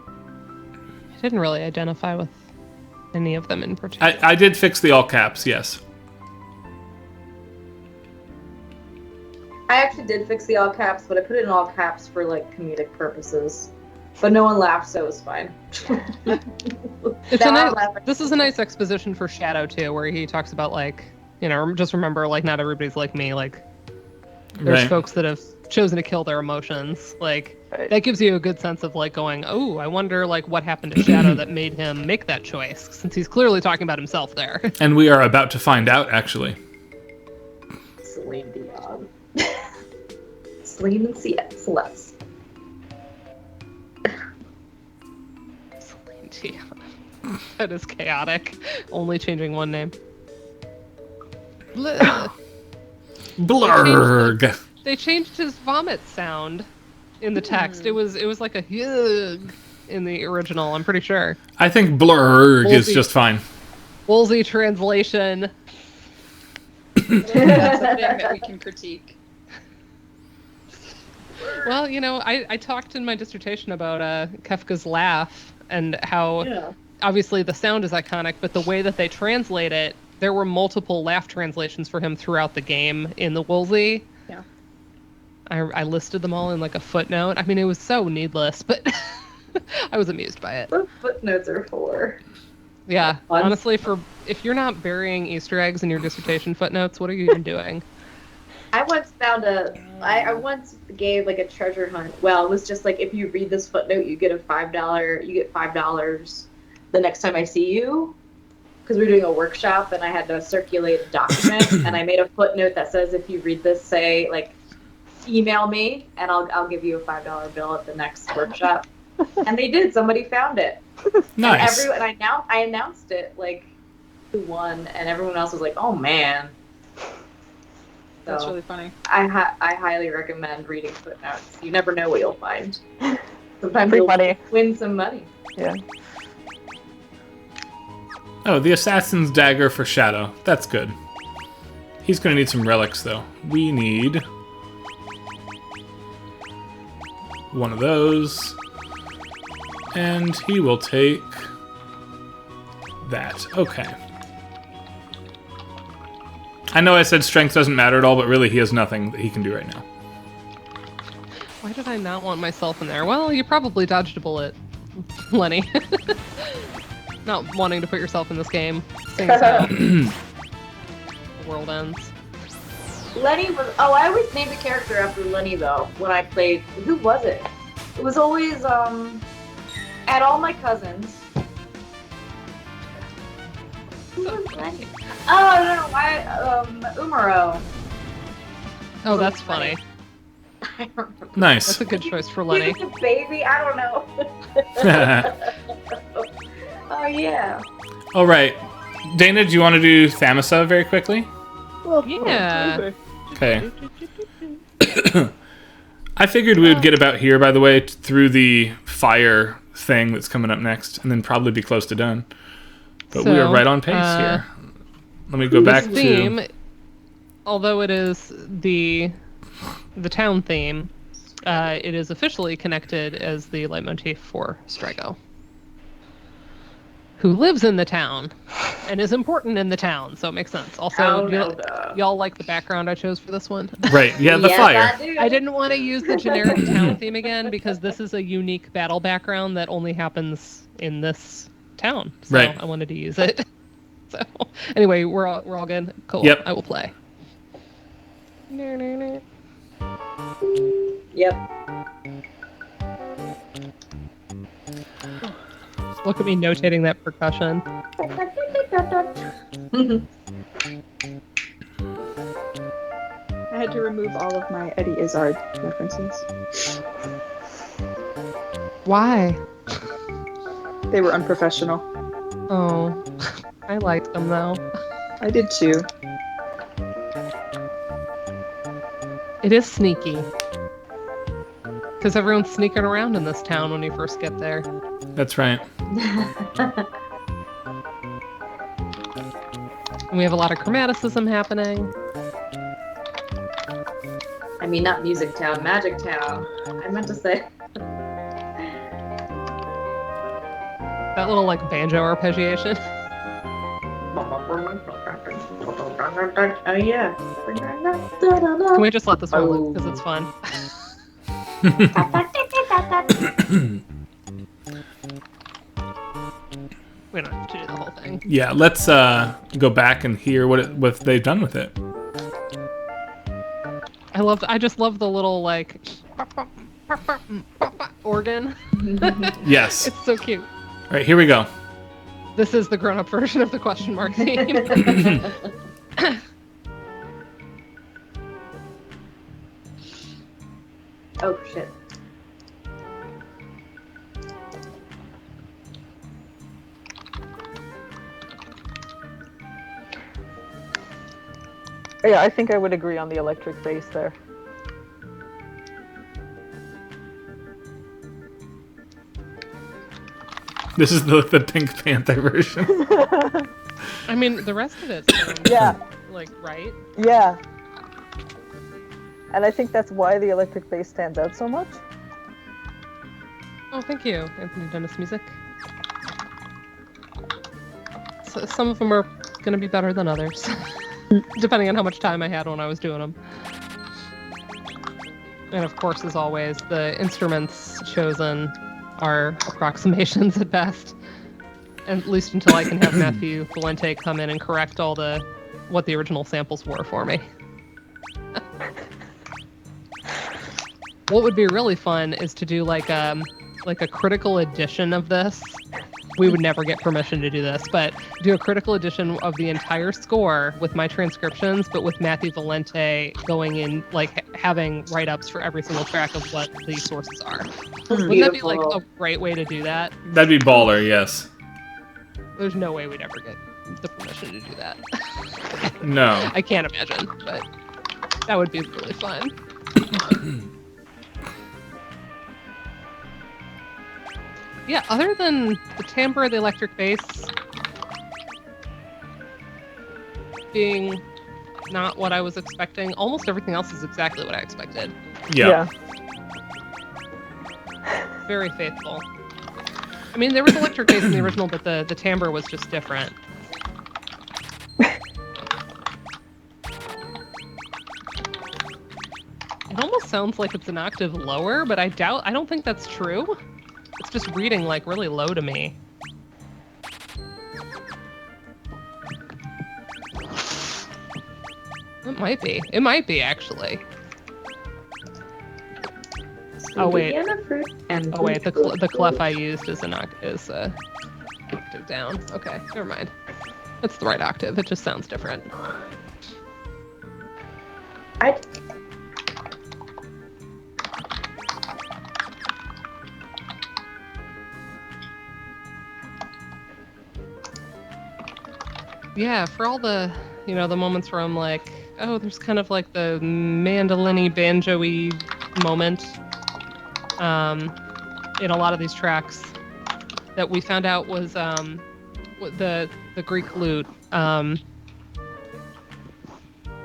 I didn't really identify with any of them in particular. I did fix the all caps, yes. I actually did fix the all caps, but I put it in all caps for like comedic purposes. But no one laughed, so it was fine. It's a Now I'm nice, laughing. this is a nice exposition for Shadow too, where he talks about like, you know, just remember like not everybody's like me. Like there's Right. folks that have chosen to kill their emotions. Like that gives you a good sense of like going, oh, I wonder like what happened to Shadow that made him make that choice, since he's clearly talking about himself there. And we are about to find out, actually. Celine Dion. Celine and Celeste. That is chaotic. Only changing one name. Bleh. Blurg. They changed his vomit sound in the text. It was like a hug in the original, I'm pretty sure. I think blurg is Wolsey. just fine. Woolsey translation. That's a thing that we can critique. Well, you know, I talked in my dissertation about Kefka's laugh and how obviously the sound is iconic, but the way that they translate it, there were multiple laugh translations for him throughout the game in the Woolsey. Yeah. I listed them all in like a footnote. I mean, it was so needless, but I was amused by it. What footnotes are for? Yeah, Fun. honestly, if you're not burying Easter eggs in your dissertation footnotes, what are you even doing? I once found I once gave like a treasure hunt. Well, it was just like if you read this footnote, you get $5 the next time I see you. Because we were doing a workshop and I had to circulate a document, and I made a footnote that says if you read this, say like, email me and I'll give you a $5 bill at the next workshop. And they did. Somebody found it. Nice. And I announced it like who won, and everyone else was like, "Oh man." That's So really funny. I highly recommend reading footnotes. You never know what you'll find. Sometimes Free you'll money. win some money. Yeah. Oh, the assassin's dagger for Shadow. That's good. He's gonna need some relics, though. We need one of those. And he will take that. Okay. I know I said strength doesn't matter at all, but really he has nothing that he can do right now. Why did I not want myself in there? Well, you probably dodged a bullet, Lenny. Not wanting to put yourself in this game. Seeing as how the world ends. Lenny was. Oh, I always named a character after Lenny though. When I played, who was it? It was always at all my cousins. Who was Lenny? Oh, I don't know why. Umaro. Oh, that's funny. I don't remember. Nice. That's a good choice for He Lenny. was a baby. I don't know. Oh yeah. All right. Dana, do you want to do Thamasa very quickly? Yeah. Okay. I figured we would get about here, by the way, through the fire thing that's coming up next, and then probably be close to done. But we are So, right on pace here. Let me go back This theme to... although it is the town theme, it is officially connected as the leitmotif for Strago, who lives in the town and is important in the town, so it makes sense. Also, y'all like the background I chose for this one? Right, yeah, the Yes, fire. I do. I didn't want to use the generic town theme again because this is a unique battle background that only happens in this town. So Right. I wanted to use it. So anyway, we're all good. Cool. Yep. I will play. Yep. Look at me notating that percussion. I had to remove all of my Eddie Izzard references. Why? They were unprofessional. Oh, I liked them though. I did too. It is sneaky. Because everyone's sneaking around in this town when you first get there. That's right. And we have a lot of chromaticism happening. I mean, not Music Town, Magic Town. I meant to say. That little like banjo arpeggiation. Oh yeah. Can we just let this one loop because it's fun? We don't have to do the whole thing. Yeah, let's go back and hear what they've done with it. I just love the little like organ. Yes. It's so cute. All right, here we go. This is the grown-up version of the question mark theme. Oh shit. Yeah, I think I would agree on the electric bass there. This is the Pink Panther version. I mean, the rest of it sounds Yeah, like right. yeah. And I think that's why the electric bass stands out so much. Oh, thank you, Anthony Dennis Music. So, some of them are going to be better than others, depending on how much time I had when I was doing them. And of course, as always, the instruments chosen are approximations at best, at least until I can have Matthew Valente come in and correct all what the original samples were for me. What would be really fun is to do like a critical edition of this. We would never get permission to do this, but do a critical edition of the entire score with my transcriptions, but with Matthew Valente going in, like having write-ups for every single track of what the sources are. Wouldn't that be like a great way to do that? That'd be baller, yes. There's no way we'd ever get the permission to do that. No. I can't imagine, but that would be really fun. Yeah, other than the timbre, the electric bass being not what I was expecting, almost everything else is exactly what I expected. Yeah. Very faithful. I mean, there was electric bass in the original, but the timbre was just different. It almost sounds like it's an octave lower, but I don't think that's true. It's just reading like really low to me. It might be. It might be actually. Oh wait. Oh wait. The clef I used is octave down. Okay, never mind. It's the right octave. It just sounds different. Yeah, for all the, the moments where I'm like, oh, there's kind of like the mandolin-y, banjo-y moment in a lot of these tracks that we found out was the Greek lute.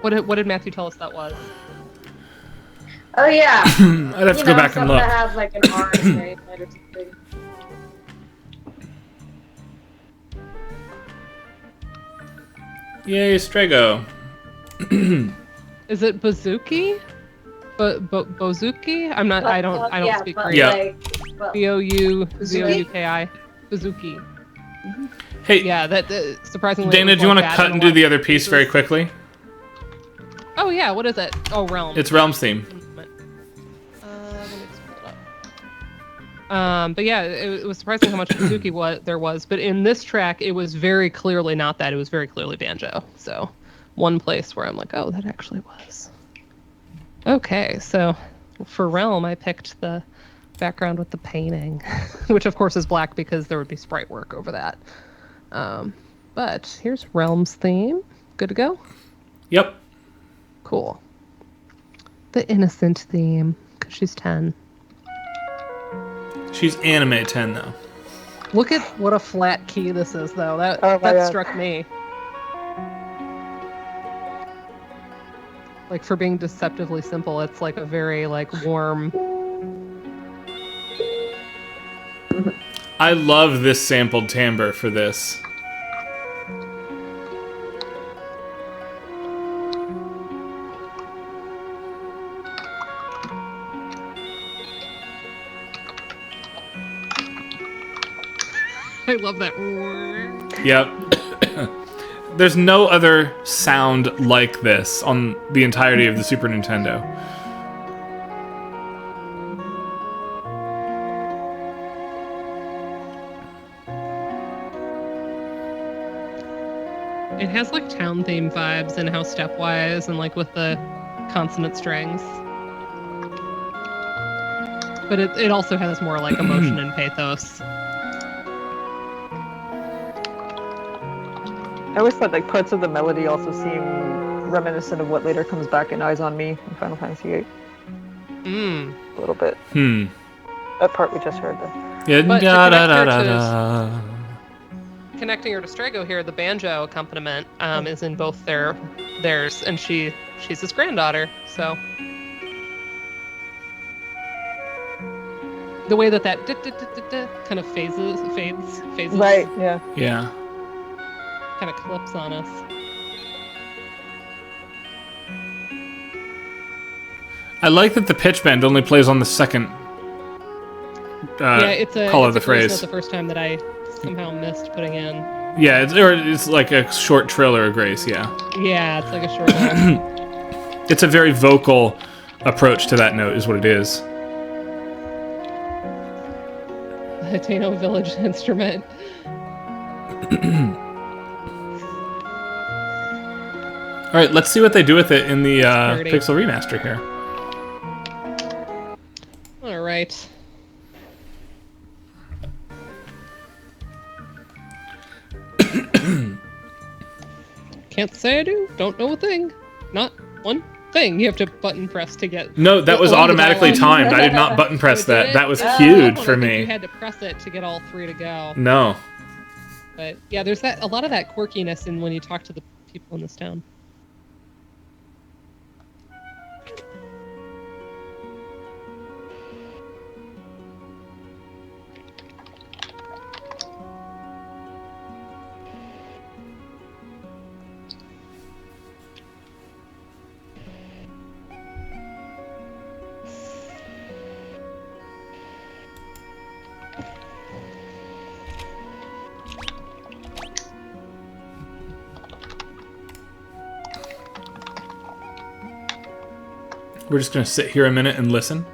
What did Matthew tell us that was? Oh yeah. I'd have to go back and something look. that has like an RSA or something. Yay, Strago. Is it Bozuki? Bozuki? I'm not. I don't yeah, speak but Korean. Yeah. like, but, Bouzuki. Bozuki. Hey, Yeah, that surprisingly. Dana, it was do you want like to that cut in and a lot do the of other piece very cases. quickly? Oh yeah, what is it? Oh, Realm. It's Realms theme. Let me just pull it up. But yeah, it was surprising how much Bouzouki there was. But in this track, it was very clearly not that. It was very clearly banjo. So, one place where I'm like, oh, that actually was. Okay, so for Realm, I picked the background with the painting, which of course is black because there would be sprite work over that. But here's Realm's theme. Good to go? Yep. Cool. The innocent theme, because she's 10. She's anime 10, though. Look at what a flat key this is, though. Oh my That God. struck me. Like, for being deceptively simple, it's like a very, like, warm... I love this sampled timbre for this. I love that. Yep. There's no other sound like this on the entirety of the Super Nintendo. It has, like, town theme vibes and how stepwise and, like, with the consonant strings. But it also has more, like, emotion and pathos. I always thought like parts of the melody also seem reminiscent of what later comes back in Eyes on Me in Final Fantasy VIII. A little bit. That part we just heard though. Yeah, But to da, da, connect da, her da, to- da. Connecting her to Strago here, the banjo accompaniment is in both theirs, and she's his granddaughter, so... The way that kind of fades. Right, yeah. Yeah. Kind of clips on us. I like that the pitch bend only plays on the second It's call of the grace phrase. note the first time that I somehow missed putting in. Yeah, it's like a short trill or a grace, yeah. Yeah, it's like a short one. It's a very vocal approach to that note is what it is. The Tano Village instrument. Alright, let's see what they do with it in the Parody. Pixel Remaster here. All right. Can't say I do. Don't know a thing. Not one thing. You have to button press to get. No, that was all the automatically dialogue. timed. I did not button press Oh, did that. it? That was Oh, huge I for think You me. had to press it to get all three to go. No. But yeah, there's a lot of that quirkiness in when you talk to the people in this town. We're just gonna sit here a minute and listen.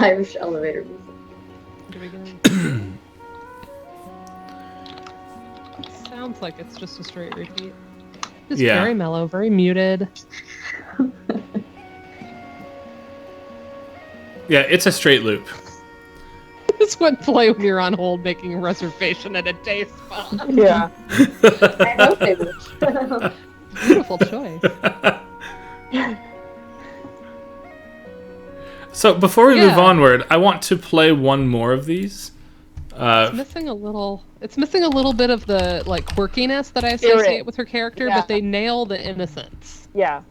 Irish elevator music. beginning. Sounds like it's just a straight repeat. It's Yeah. very mellow, very muted. Yeah, it's a straight loop. This would play when you're on hold making a reservation at a day spa. Yeah. I hope they would. Beautiful choice. So before we move Yeah. onward, I want to play one more of these. It's missing a little. It's missing a little bit of the like quirkiness that I associate Spirit. with her character, Yeah. but they nail the innocence. Yeah.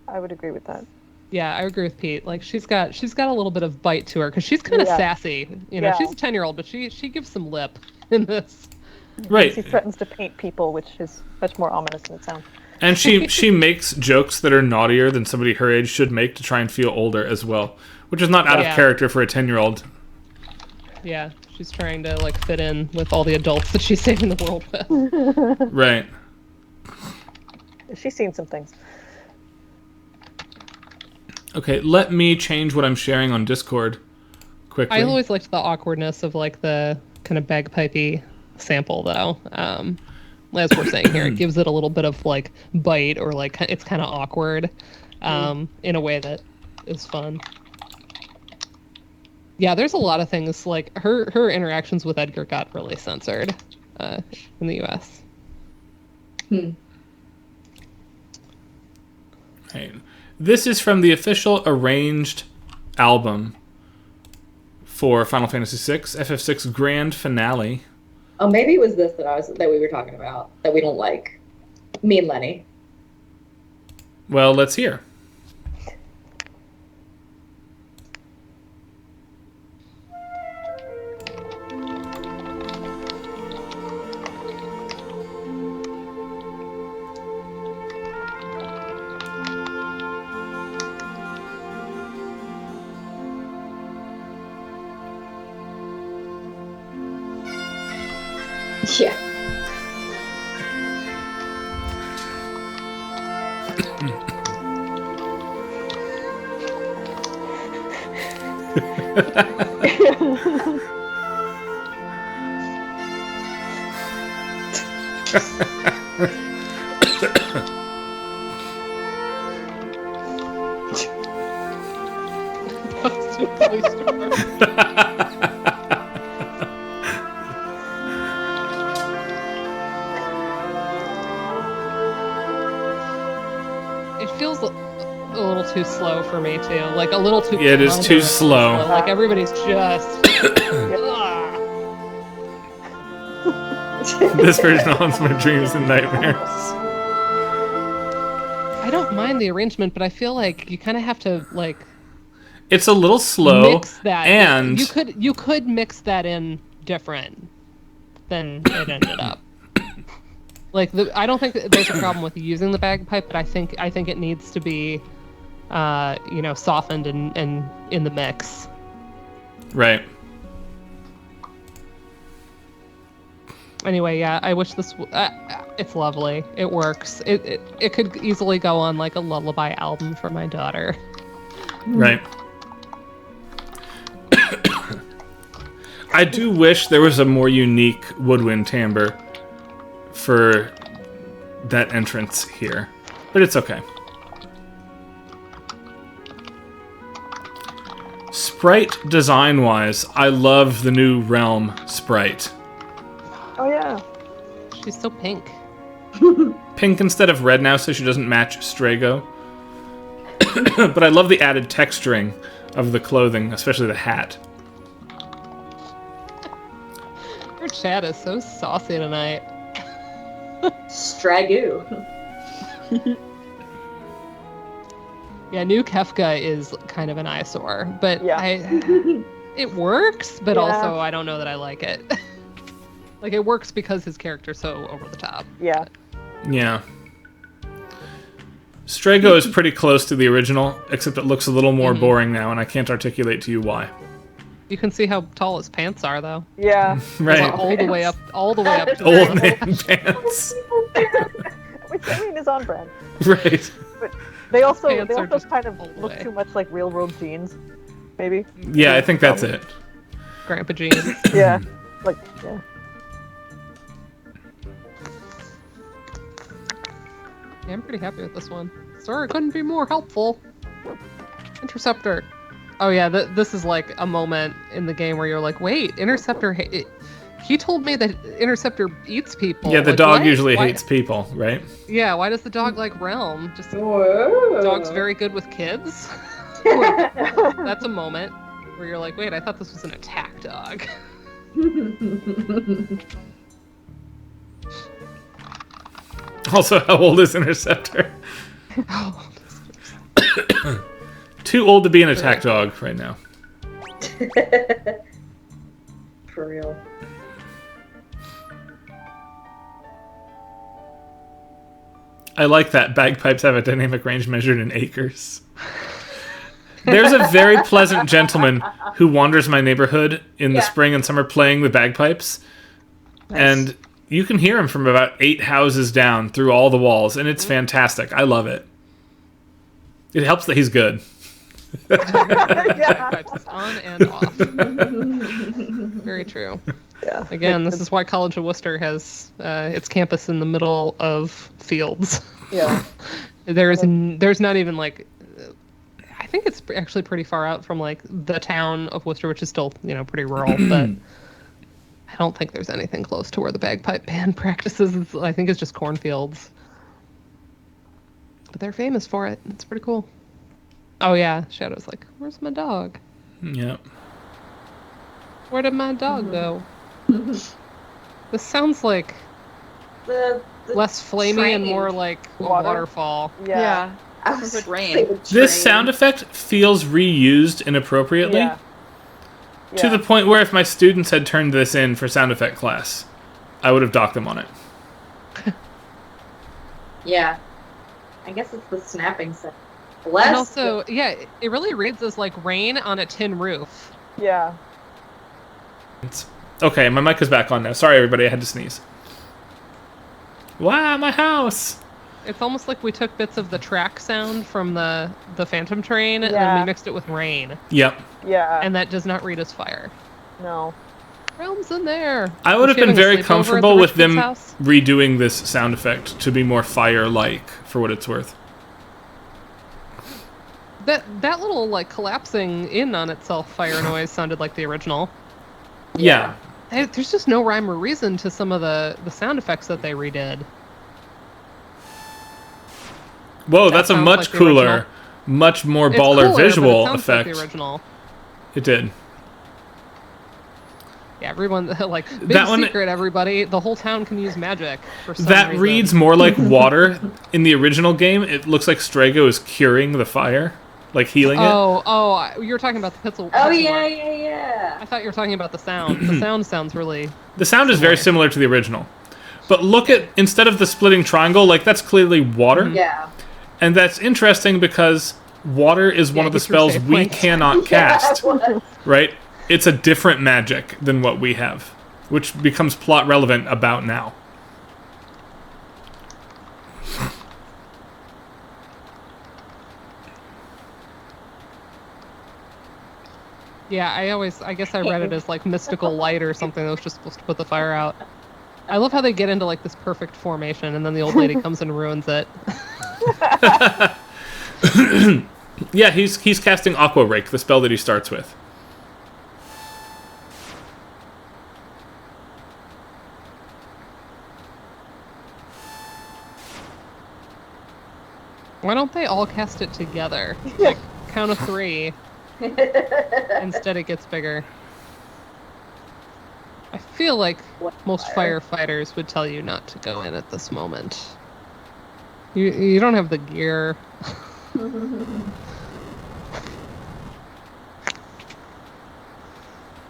I would agree with that. Yeah, I agree with Pete. Like she's got a little bit of bite to her because she's kind of Yeah. sassy. You know, Yeah. she's a 10-year-old, but she gives some lip in this. Right. She threatens to paint people, which is much more ominous than it sounds. And she makes jokes that are naughtier than somebody her age should make to try and feel older as well, which is not out of Yeah. character for a 10-year-old. Yeah, she's trying to like fit in with all the adults that she's saving the world with. Right. She's seen some things. Okay, let me change what I'm sharing on Discord quickly. I always liked the awkwardness of like the kind of bagpipey sample though. As we're saying here, it gives it a little bit of like bite or like it's kind of awkward in a way that is fun. Yeah, there's a lot of things like her interactions with Edgar got really censored in the US. Right. This is from the official arranged album for Final Fantasy VI, FF6 Grand Finale. Oh, maybe it was this that we were talking about that we don't like. Me and Lenny. Well, let's hear. Yeah. It feels a little too slow for me too. Like a little too. Yeah, it is too convoluted. slow. Like everybody's just. This version haunts my dreams and nightmares. I don't mind the arrangement, but I feel like you kind of have to like It's a little slow, mix that. and you could mix that in different than it ended up. Like I don't think that there's a problem with using the bagpipe, but I think it needs to be, softened and in the mix. right. Anyway, yeah, I wish this. It's lovely. It works. It could easily go on like a lullaby album for my daughter. Right. I do wish there was a more unique woodwind timbre for that entrance here, but it's okay. Sprite design-wise, I love the new Realm sprite. Oh yeah. She's so pink. Pink instead of red now, so she doesn't match Strago. But I love the added texturing of the clothing, especially the hat. Her chat is so saucy tonight. Stragoo. Yeah, new Kefka is kind of an eyesore, but Yeah. it works, but Yeah. also I don't know that I like it. Like it works because his character's so over the top. Yeah. Yeah. Strago is pretty close to the original, except it looks a little more boring now, and I can't articulate to you why. You can see how tall his pants are, though. Yeah. Right. All the way up. All the way up. To Old man pants. Which I mean is on brand. Right. But they also Pants are just kind of all the look way. too much like real world jeans. maybe. Yeah, I think that's it. Grandpa Jeans. Yeah, like yeah. Yeah, I'm pretty happy with this one. Sir, it couldn't be more helpful. Interceptor. Oh yeah, this is like a moment in the game where you're like, wait, Interceptor. He told me that Interceptor eats people. Yeah, the Like, dog what? usually Why- hates people, right? Yeah, why does the dog like Realm? Just Whoa. dog's very good with kids. That's a moment where you're like, wait, I thought this was an attack dog. Also, how old is Interceptor? Oh, Too old to be an attack dog right now. For real. I like that bagpipes have a dynamic range measured in acres. There's a very pleasant gentleman who wanders my neighborhood in the Yeah. spring and summer playing the bagpipes. And you can hear him from about 8 houses down through all the walls, and it's fantastic. I love it. It helps that he's good. bagpipes is on and off. Very true. Yeah. Again, this is why College of Worcester has its campus in the middle of fields. Yeah. There's not even like, I think it's actually pretty far out from like the town of Worcester, which is still pretty rural, but I don't think there's anything close to where the bagpipe band practices. I think it's just cornfields, but they're famous for it. It's pretty cool. Oh yeah, Shadow's like, where's my dog? Yep. Where did my dog go? This sounds like The less flamey train. and more like a Water? waterfall. Yeah. I was With rain. thinking This train. sound effect feels reused inappropriately. Yeah. To the point where if my students had turned this in for sound effect class, I would have docked them on it. Yeah. I guess it's the snapping sound. Less. And also, yeah, it really reads as like rain on a tin roof. Yeah. Okay, my mic is back on now. Sorry, everybody, I had to sneeze. Wow, my house! It's almost like we took bits of the track sound from the Phantom Train and then Yeah. we mixed it with rain, Yep. Yeah. and that does not read as fire. No. Realm's in there. I would Was have she been having a very sleepover at comfortable the with them Richmond's house? redoing this sound effect to be more fire-like, for what it's worth. That little like collapsing in on itself fire noise sounded like the original. Yeah. There's just no rhyme or reason to some of the sound effects that they redid. Whoa, That that's a sounds much like the cooler, original. much more It's baller cooler, but it visual sounds effect. like the original. It did. Yeah, everyone like big That one- secret. Everybody, the whole town can use magic for some That reason. reads more like water. In the original game, it looks like Strago is curing the fire, like healing it. Oh, you were talking about the pixel. Oh pixel yeah, art. yeah. I thought you were talking about the sound. The sound sounds really. The sound is very similar to the original. But look at, instead of the splitting triangle, like that's clearly water. Yeah. And that's interesting because water is one Yeah, of the get your spells save we points. cannot cast, Yeah, right? It's a different magic than what we have, which becomes plot relevant about now. Yeah, I guess I read it as like mystical light or something that was just supposed to put the fire out. I love how they get into like this perfect formation and then the old lady comes and ruins it. Yeah, he's casting Aqua Rake, the spell that he starts with. Why don't they all cast it together? Like count of 3. Instead it gets bigger. I feel like most firefighters would tell you not to go in at this moment. You don't have the gear.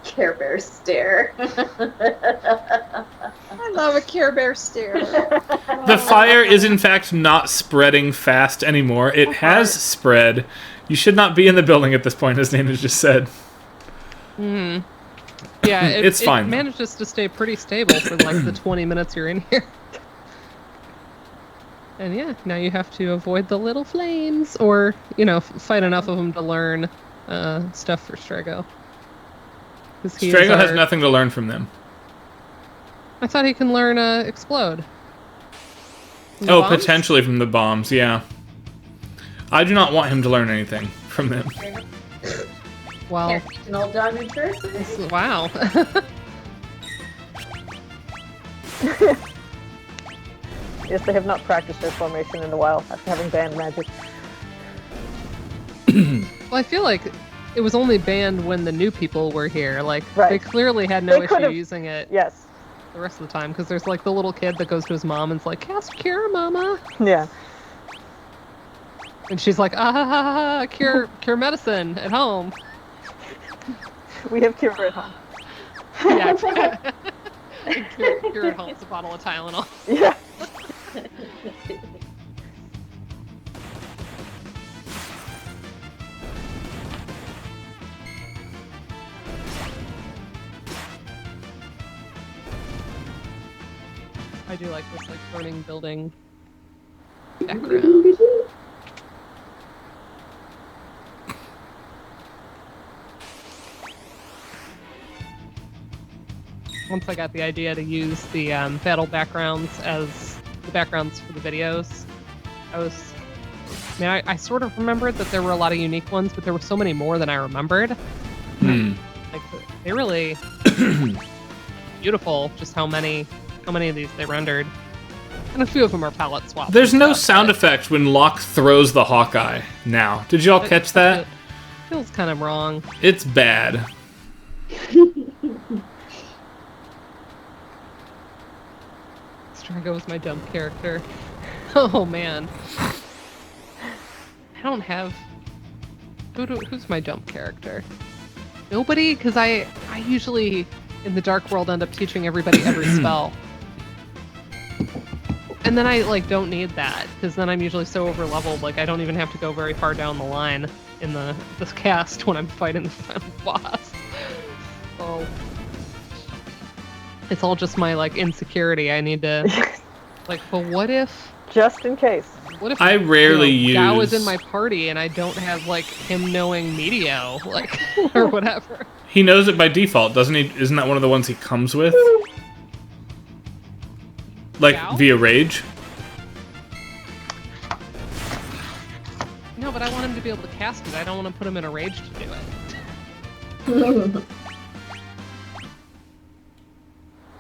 Care Bear stare. I love a Care Bear stare. The fire is in fact not spreading fast anymore. It has spread. You should not be in the building at this point, as Nana just said. Yeah, It's fine, It though. manages to stay pretty stable for like the 20 minutes you're in here. And yeah, now you have to avoid the little flames, or fight enough of them to learn stuff for Strago. Strago has nothing to learn from them. I thought he can learn explode. From the Oh, bombs? potentially from the bombs, yeah. I do not want him to learn anything from them. Well, Can't teach an old dog new tricks. wow. Yes, they have not practiced their formation in a while after having banned magic. Well, I feel like it was only banned when the new people were here. Like, Right. they clearly had no They issue could've- using it Yes. the rest of the time, because there's like the little kid that goes to his mom and's like, cast cure, mama. Yeah. And she's like, cure medicine at home. We have cure at home. Yeah, cure at home. It's a bottle of Tylenol. Yeah. I do like this like burning building background. Once I got the idea to use the battle backgrounds as the backgrounds for the videos, I sort of remembered that there were a lot of unique ones, but there were so many more than I remembered. Hmm. Like, they really beautiful, just how many of these they rendered. And a few of them are palette swaps. There's and no stuff, sound but effect when Locke throws the Hawkeye now. Did y'all catch that? It feels kind of wrong. It's bad. Strago was my dump character. Oh man. I don't have... Who's my dump character? Nobody? Because I usually, in the Dark World, end up teaching everybody every spell. And then I, like, don't need that, because then I'm usually so over-leveled, like, I don't even have to go very far down the line in this cast when I'm fighting the final boss. So... It's all just my, like, insecurity. I need to... Like, but what if... Just in case. What if I rarely use... Gao is in my party and I don't have, like, him knowing Meteo, like, or whatever. He knows it by default, doesn't he? Isn't that one of the ones he comes with? Like, Gao? via Rage? No, but I want him to be able to cast it. I don't want to put him in a rage to do it.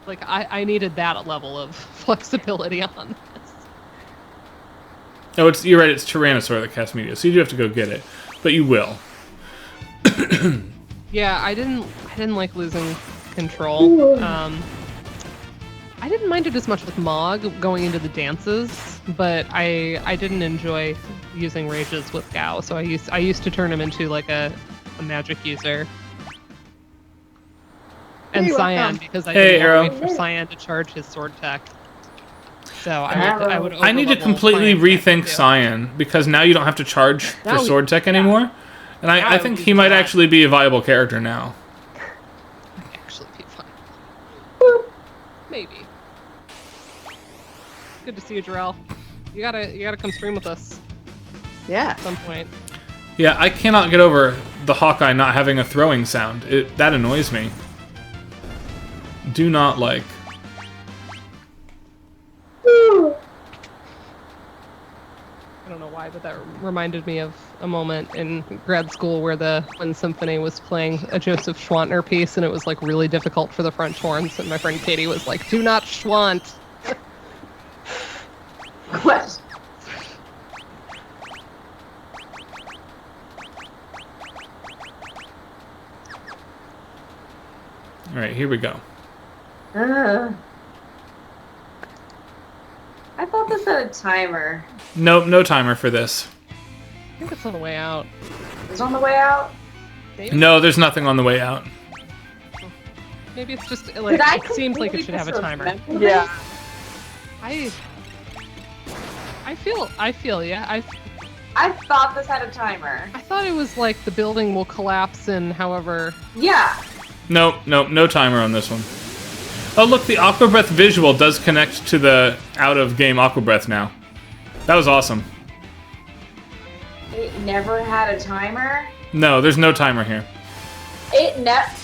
Like, I needed that level of flexibility on this. Oh, you're right, it's Tyrannosaur that casts Meteor, so you do have to go get it. But you will. Yeah, I didn't like losing control. I didn't mind it as much with Mog going into the dances, but I didn't enjoy using rages with Gao, so I used to turn him into like a magic user. And You're Cyan, welcome. because I Hey, didn't Arrow. want to wait for Cyan to charge his sword tech. So I would I need to overlevel completely Cyan tech, rethink too. Cyan, because now you don't have to charge for Now we- sword tech anymore. And Now I I think would he use might that. actually be a viable character now. Actually be fun. Maybe. Good to see you, Jarrell. You gotta come stream with us Yeah. at some point. Yeah, I cannot get over the Hawkeye not having a throwing sound. That annoys me. Do not like. I don't know why, but that reminded me of a moment in grad school where the Wind Symphony was playing a Joseph Schwantner piece, and it was like really difficult for the French horns, and my friend Katie was like, "Do not schwant." What? All right, here we go. I thought this had a timer. Nope, no timer for this. I think it's on the way out. It's on the way out. Maybe, No, there's nothing on the way out. maybe it's just like Did I it seems like it should have a timer. misremember Yeah. I feel yeah. I thought this had a timer. I thought it was like the building will collapse in however. Yeah. Nope, no timer on this one. Oh, look, the Aqua Breath visual does connect to the out-of-game Aqua Breath now. That was awesome. It never had a timer. No, there's no timer here. It net.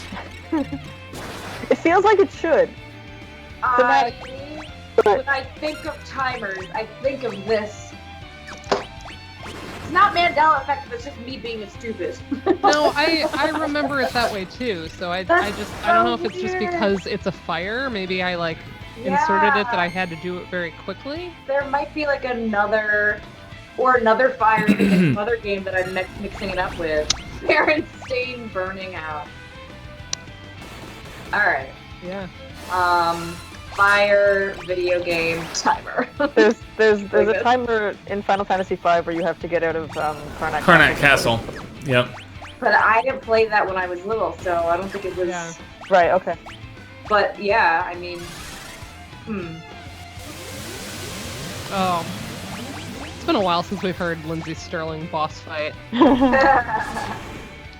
It feels like it should. When I think of timers, I think of this. It's not Mandela effect, it's just me being a stupid. No, I remember it that way too. So I don't know if it's just because it's a fire. Maybe I like inserted it that I had to do it very quickly. There might be like another fire in some other game that I'm mixing it up with. Parent stain burning out. Alright. Yeah. Fire video game timer. There's a timer in Final Fantasy V where you have to get out of Karnak Castle. Yep. But I didn't play that when I was little, so I don't think it was... Yeah. Right, okay. But yeah, I mean... Oh. It's been a while since we've heard Lindsay Sterling boss fight.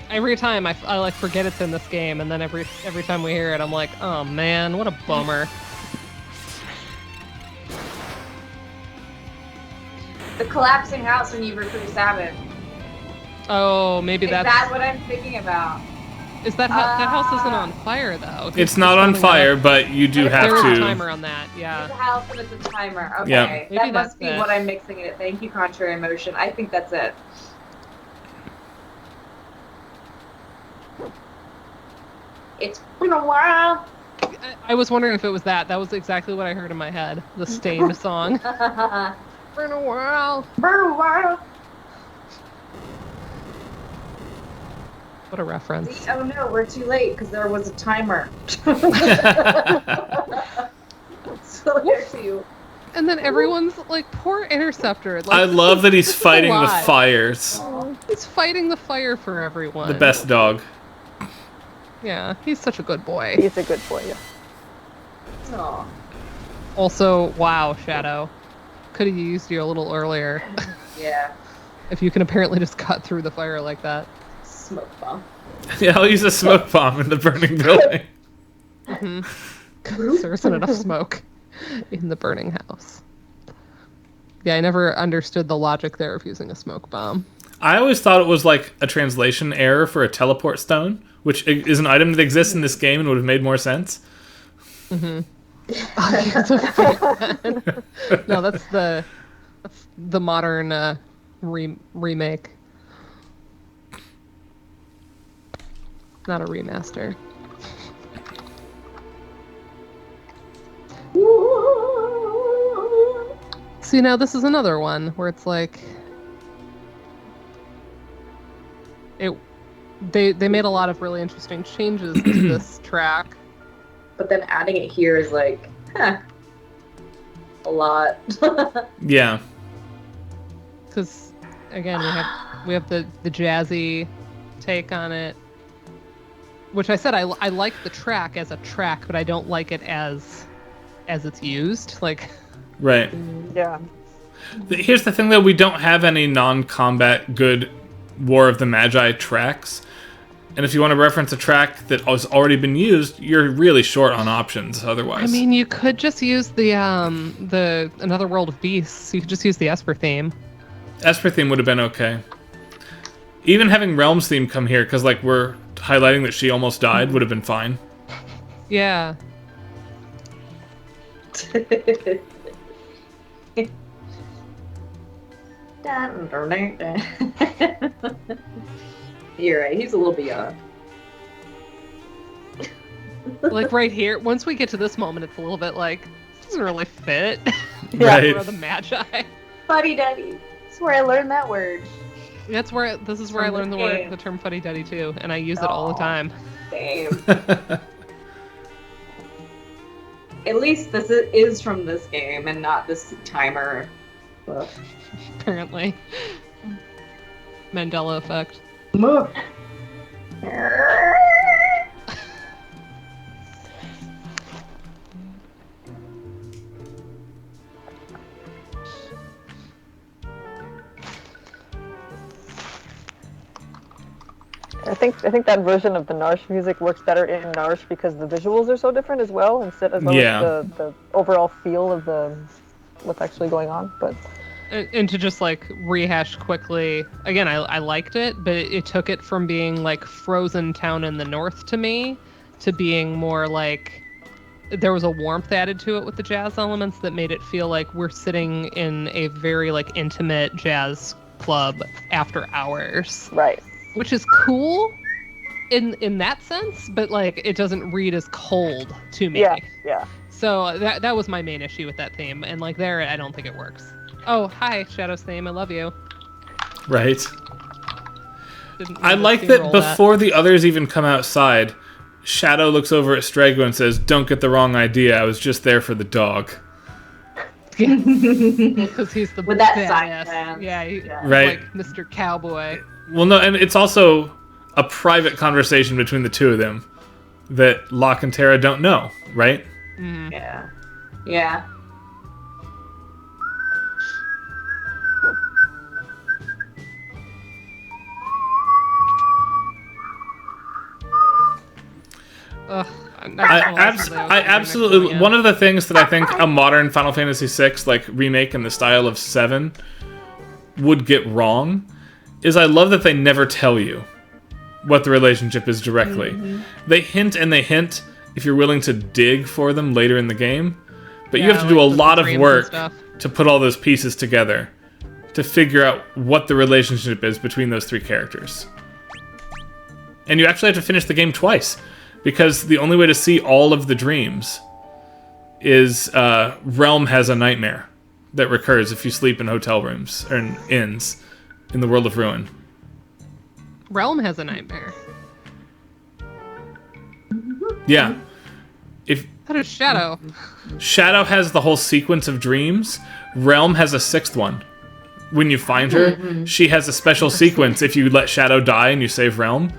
Every time I like forget it's in this game, and then every time we hear it, I'm like, oh man, what a bummer. The collapsing house when you recruit Sabbath. Oh, maybe Is that's... that what I'm thinking about? Is that that house isn't on fire though? It's not on fire, but you do have There is a to. timer on that, yeah. It's a house and it's a timer. Okay, Yeah. Maybe that that's must be it. what I'm mixing it. Thank you, Contrary Motion. I think that's it. It's been a while. I was wondering if it was that. That was exactly what I heard in my head. The Stained song. Been a while. Been a while. What a reference. Oh no, we're too late because there was a timer. So there's you. And then everyone's like, poor Interceptor. Like, I love that he's fighting the alive. fires. He's fighting the fire for everyone. The best dog. Yeah, he's such a good boy. He's a good boy, yeah. Aw. Also, wow, Shadow. Could have used you a little earlier. Yeah. If you can apparently just cut through the fire like that. Smoke bomb. Yeah, I'll use a smoke bomb in the burning building. There isn't enough smoke in the burning house. Yeah, I never understood the logic there of using a smoke bomb. I always thought it was like a translation error for a teleport stone, which is an item that exists in this game and would have made more sense. No, that's the modern remake. Not a remaster. See, now this is another one where it's like they made a lot of really interesting changes to this track. But then adding it here is like, a lot. Yeah. Because again, we have the jazzy take on it, which I said I like the track as a track, but I don't like it as it's used. Like, Right. Yeah. Here's the thing, though. We don't have any non-combat good War of the Magi tracks. And if you want to reference a track that has already been used, you're really short on options otherwise. I mean, you could just use the Another World of Beasts. You could just use the Esper theme. Esper theme would have been okay. Even having Realms theme come here, because like we're highlighting that she almost died, would have been fine. Yeah. You're right, he's a little beyond. Like right here, once we get to this moment, it's a little bit like, this doesn't really fit. Right. Or the Magi. Fuddy-duddy. That's where I learned that word. This is where I From learned this the game. term fuddy-duddy too, and I use it all the time. Same. At least this is from this game and not this timer stuff. Apparently. Mandela effect. Move. I think that version of the Narsh music works better in Narsh because the visuals are so different as well, instead as well Yeah. as the overall feel of what's actually going on. But And to just like rehash quickly, again, I liked it, but it took it from being like Frozen Town in the North to me to being more like there was a warmth added to it with the jazz elements that made it feel like we're sitting in a very like intimate jazz club after hours. Right. Which is cool in that sense, but like it doesn't read as cold to me. Yeah. So that was my main issue with that theme, and like there, I don't think it works. Oh, hi, Shadow's theme. I love you. Right. Didn't I mean to like that steamroll before the others even come outside, Shadow looks over at Strago and says, "Don't get the wrong idea. I was just there for the dog." Because he's the With that badass. side plan. Yeah, Right. like Mr. Cowboy. Well, no, and it's also a private conversation between the two of them that Locke and Tara don't know, right? Yeah. Yeah. Ugh, I absolutely. One of the things that I think a modern Final Fantasy VI like remake in the style of 7 would get wrong is I love that they never tell you what the relationship is directly. They hint and they hint if you're willing to dig for them later in the game, but you have to do a lot of work to put all those pieces together to figure out what the relationship is between those three characters. And you actually have to finish the game twice, because the only way to see all of the dreams is Realm has a nightmare that recurs if you sleep in hotel rooms or in inns in the World of Ruin. Realm has a nightmare. Yeah. If How does Shadow? Shadow has the whole sequence of dreams, Realm has a sixth one. When you find her, she has a special sequence if you let Shadow die and you save Realm.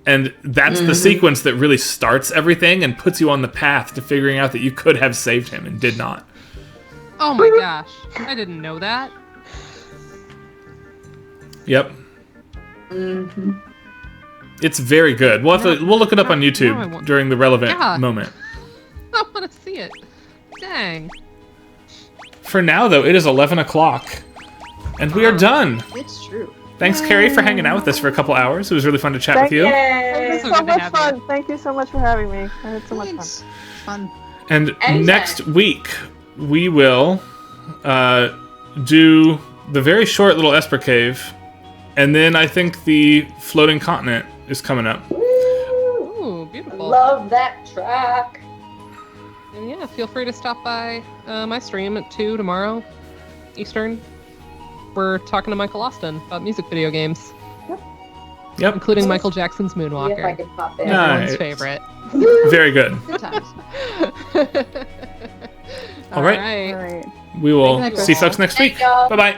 And that's the sequence that really starts everything and puts you on the path to figuring out that you could have saved him and did not. Oh my gosh, I didn't know that. Yep. It's very good. We'll look it up on now I YouTube want- during the relevant Yeah. moment. I want to see it. Dang. For now, though, it is 11 o'clock. And we are done. It's true. Thanks, Carrie, for hanging out with us for a couple hours. It was really fun to chat with you. Yay! So so good to much have fun. Thank you so much for having me. I had so much fun. Thanks. Fun. And Anytime. next week, we will do the very short little Esper Cave. And then I think the Floating Continent is coming up. Ooh, beautiful. Love that track. And yeah, feel free to stop by my stream at 2 tomorrow, Eastern. We're talking to Michael Austin about music video games, Yep. including Michael Jackson's See if I Moonwalker. can pop in. Nice. Everyone's favorite. Very good. Good times. All right. All right. We will Thanks, see guys. folks next week. Thank y'all. Bye-bye.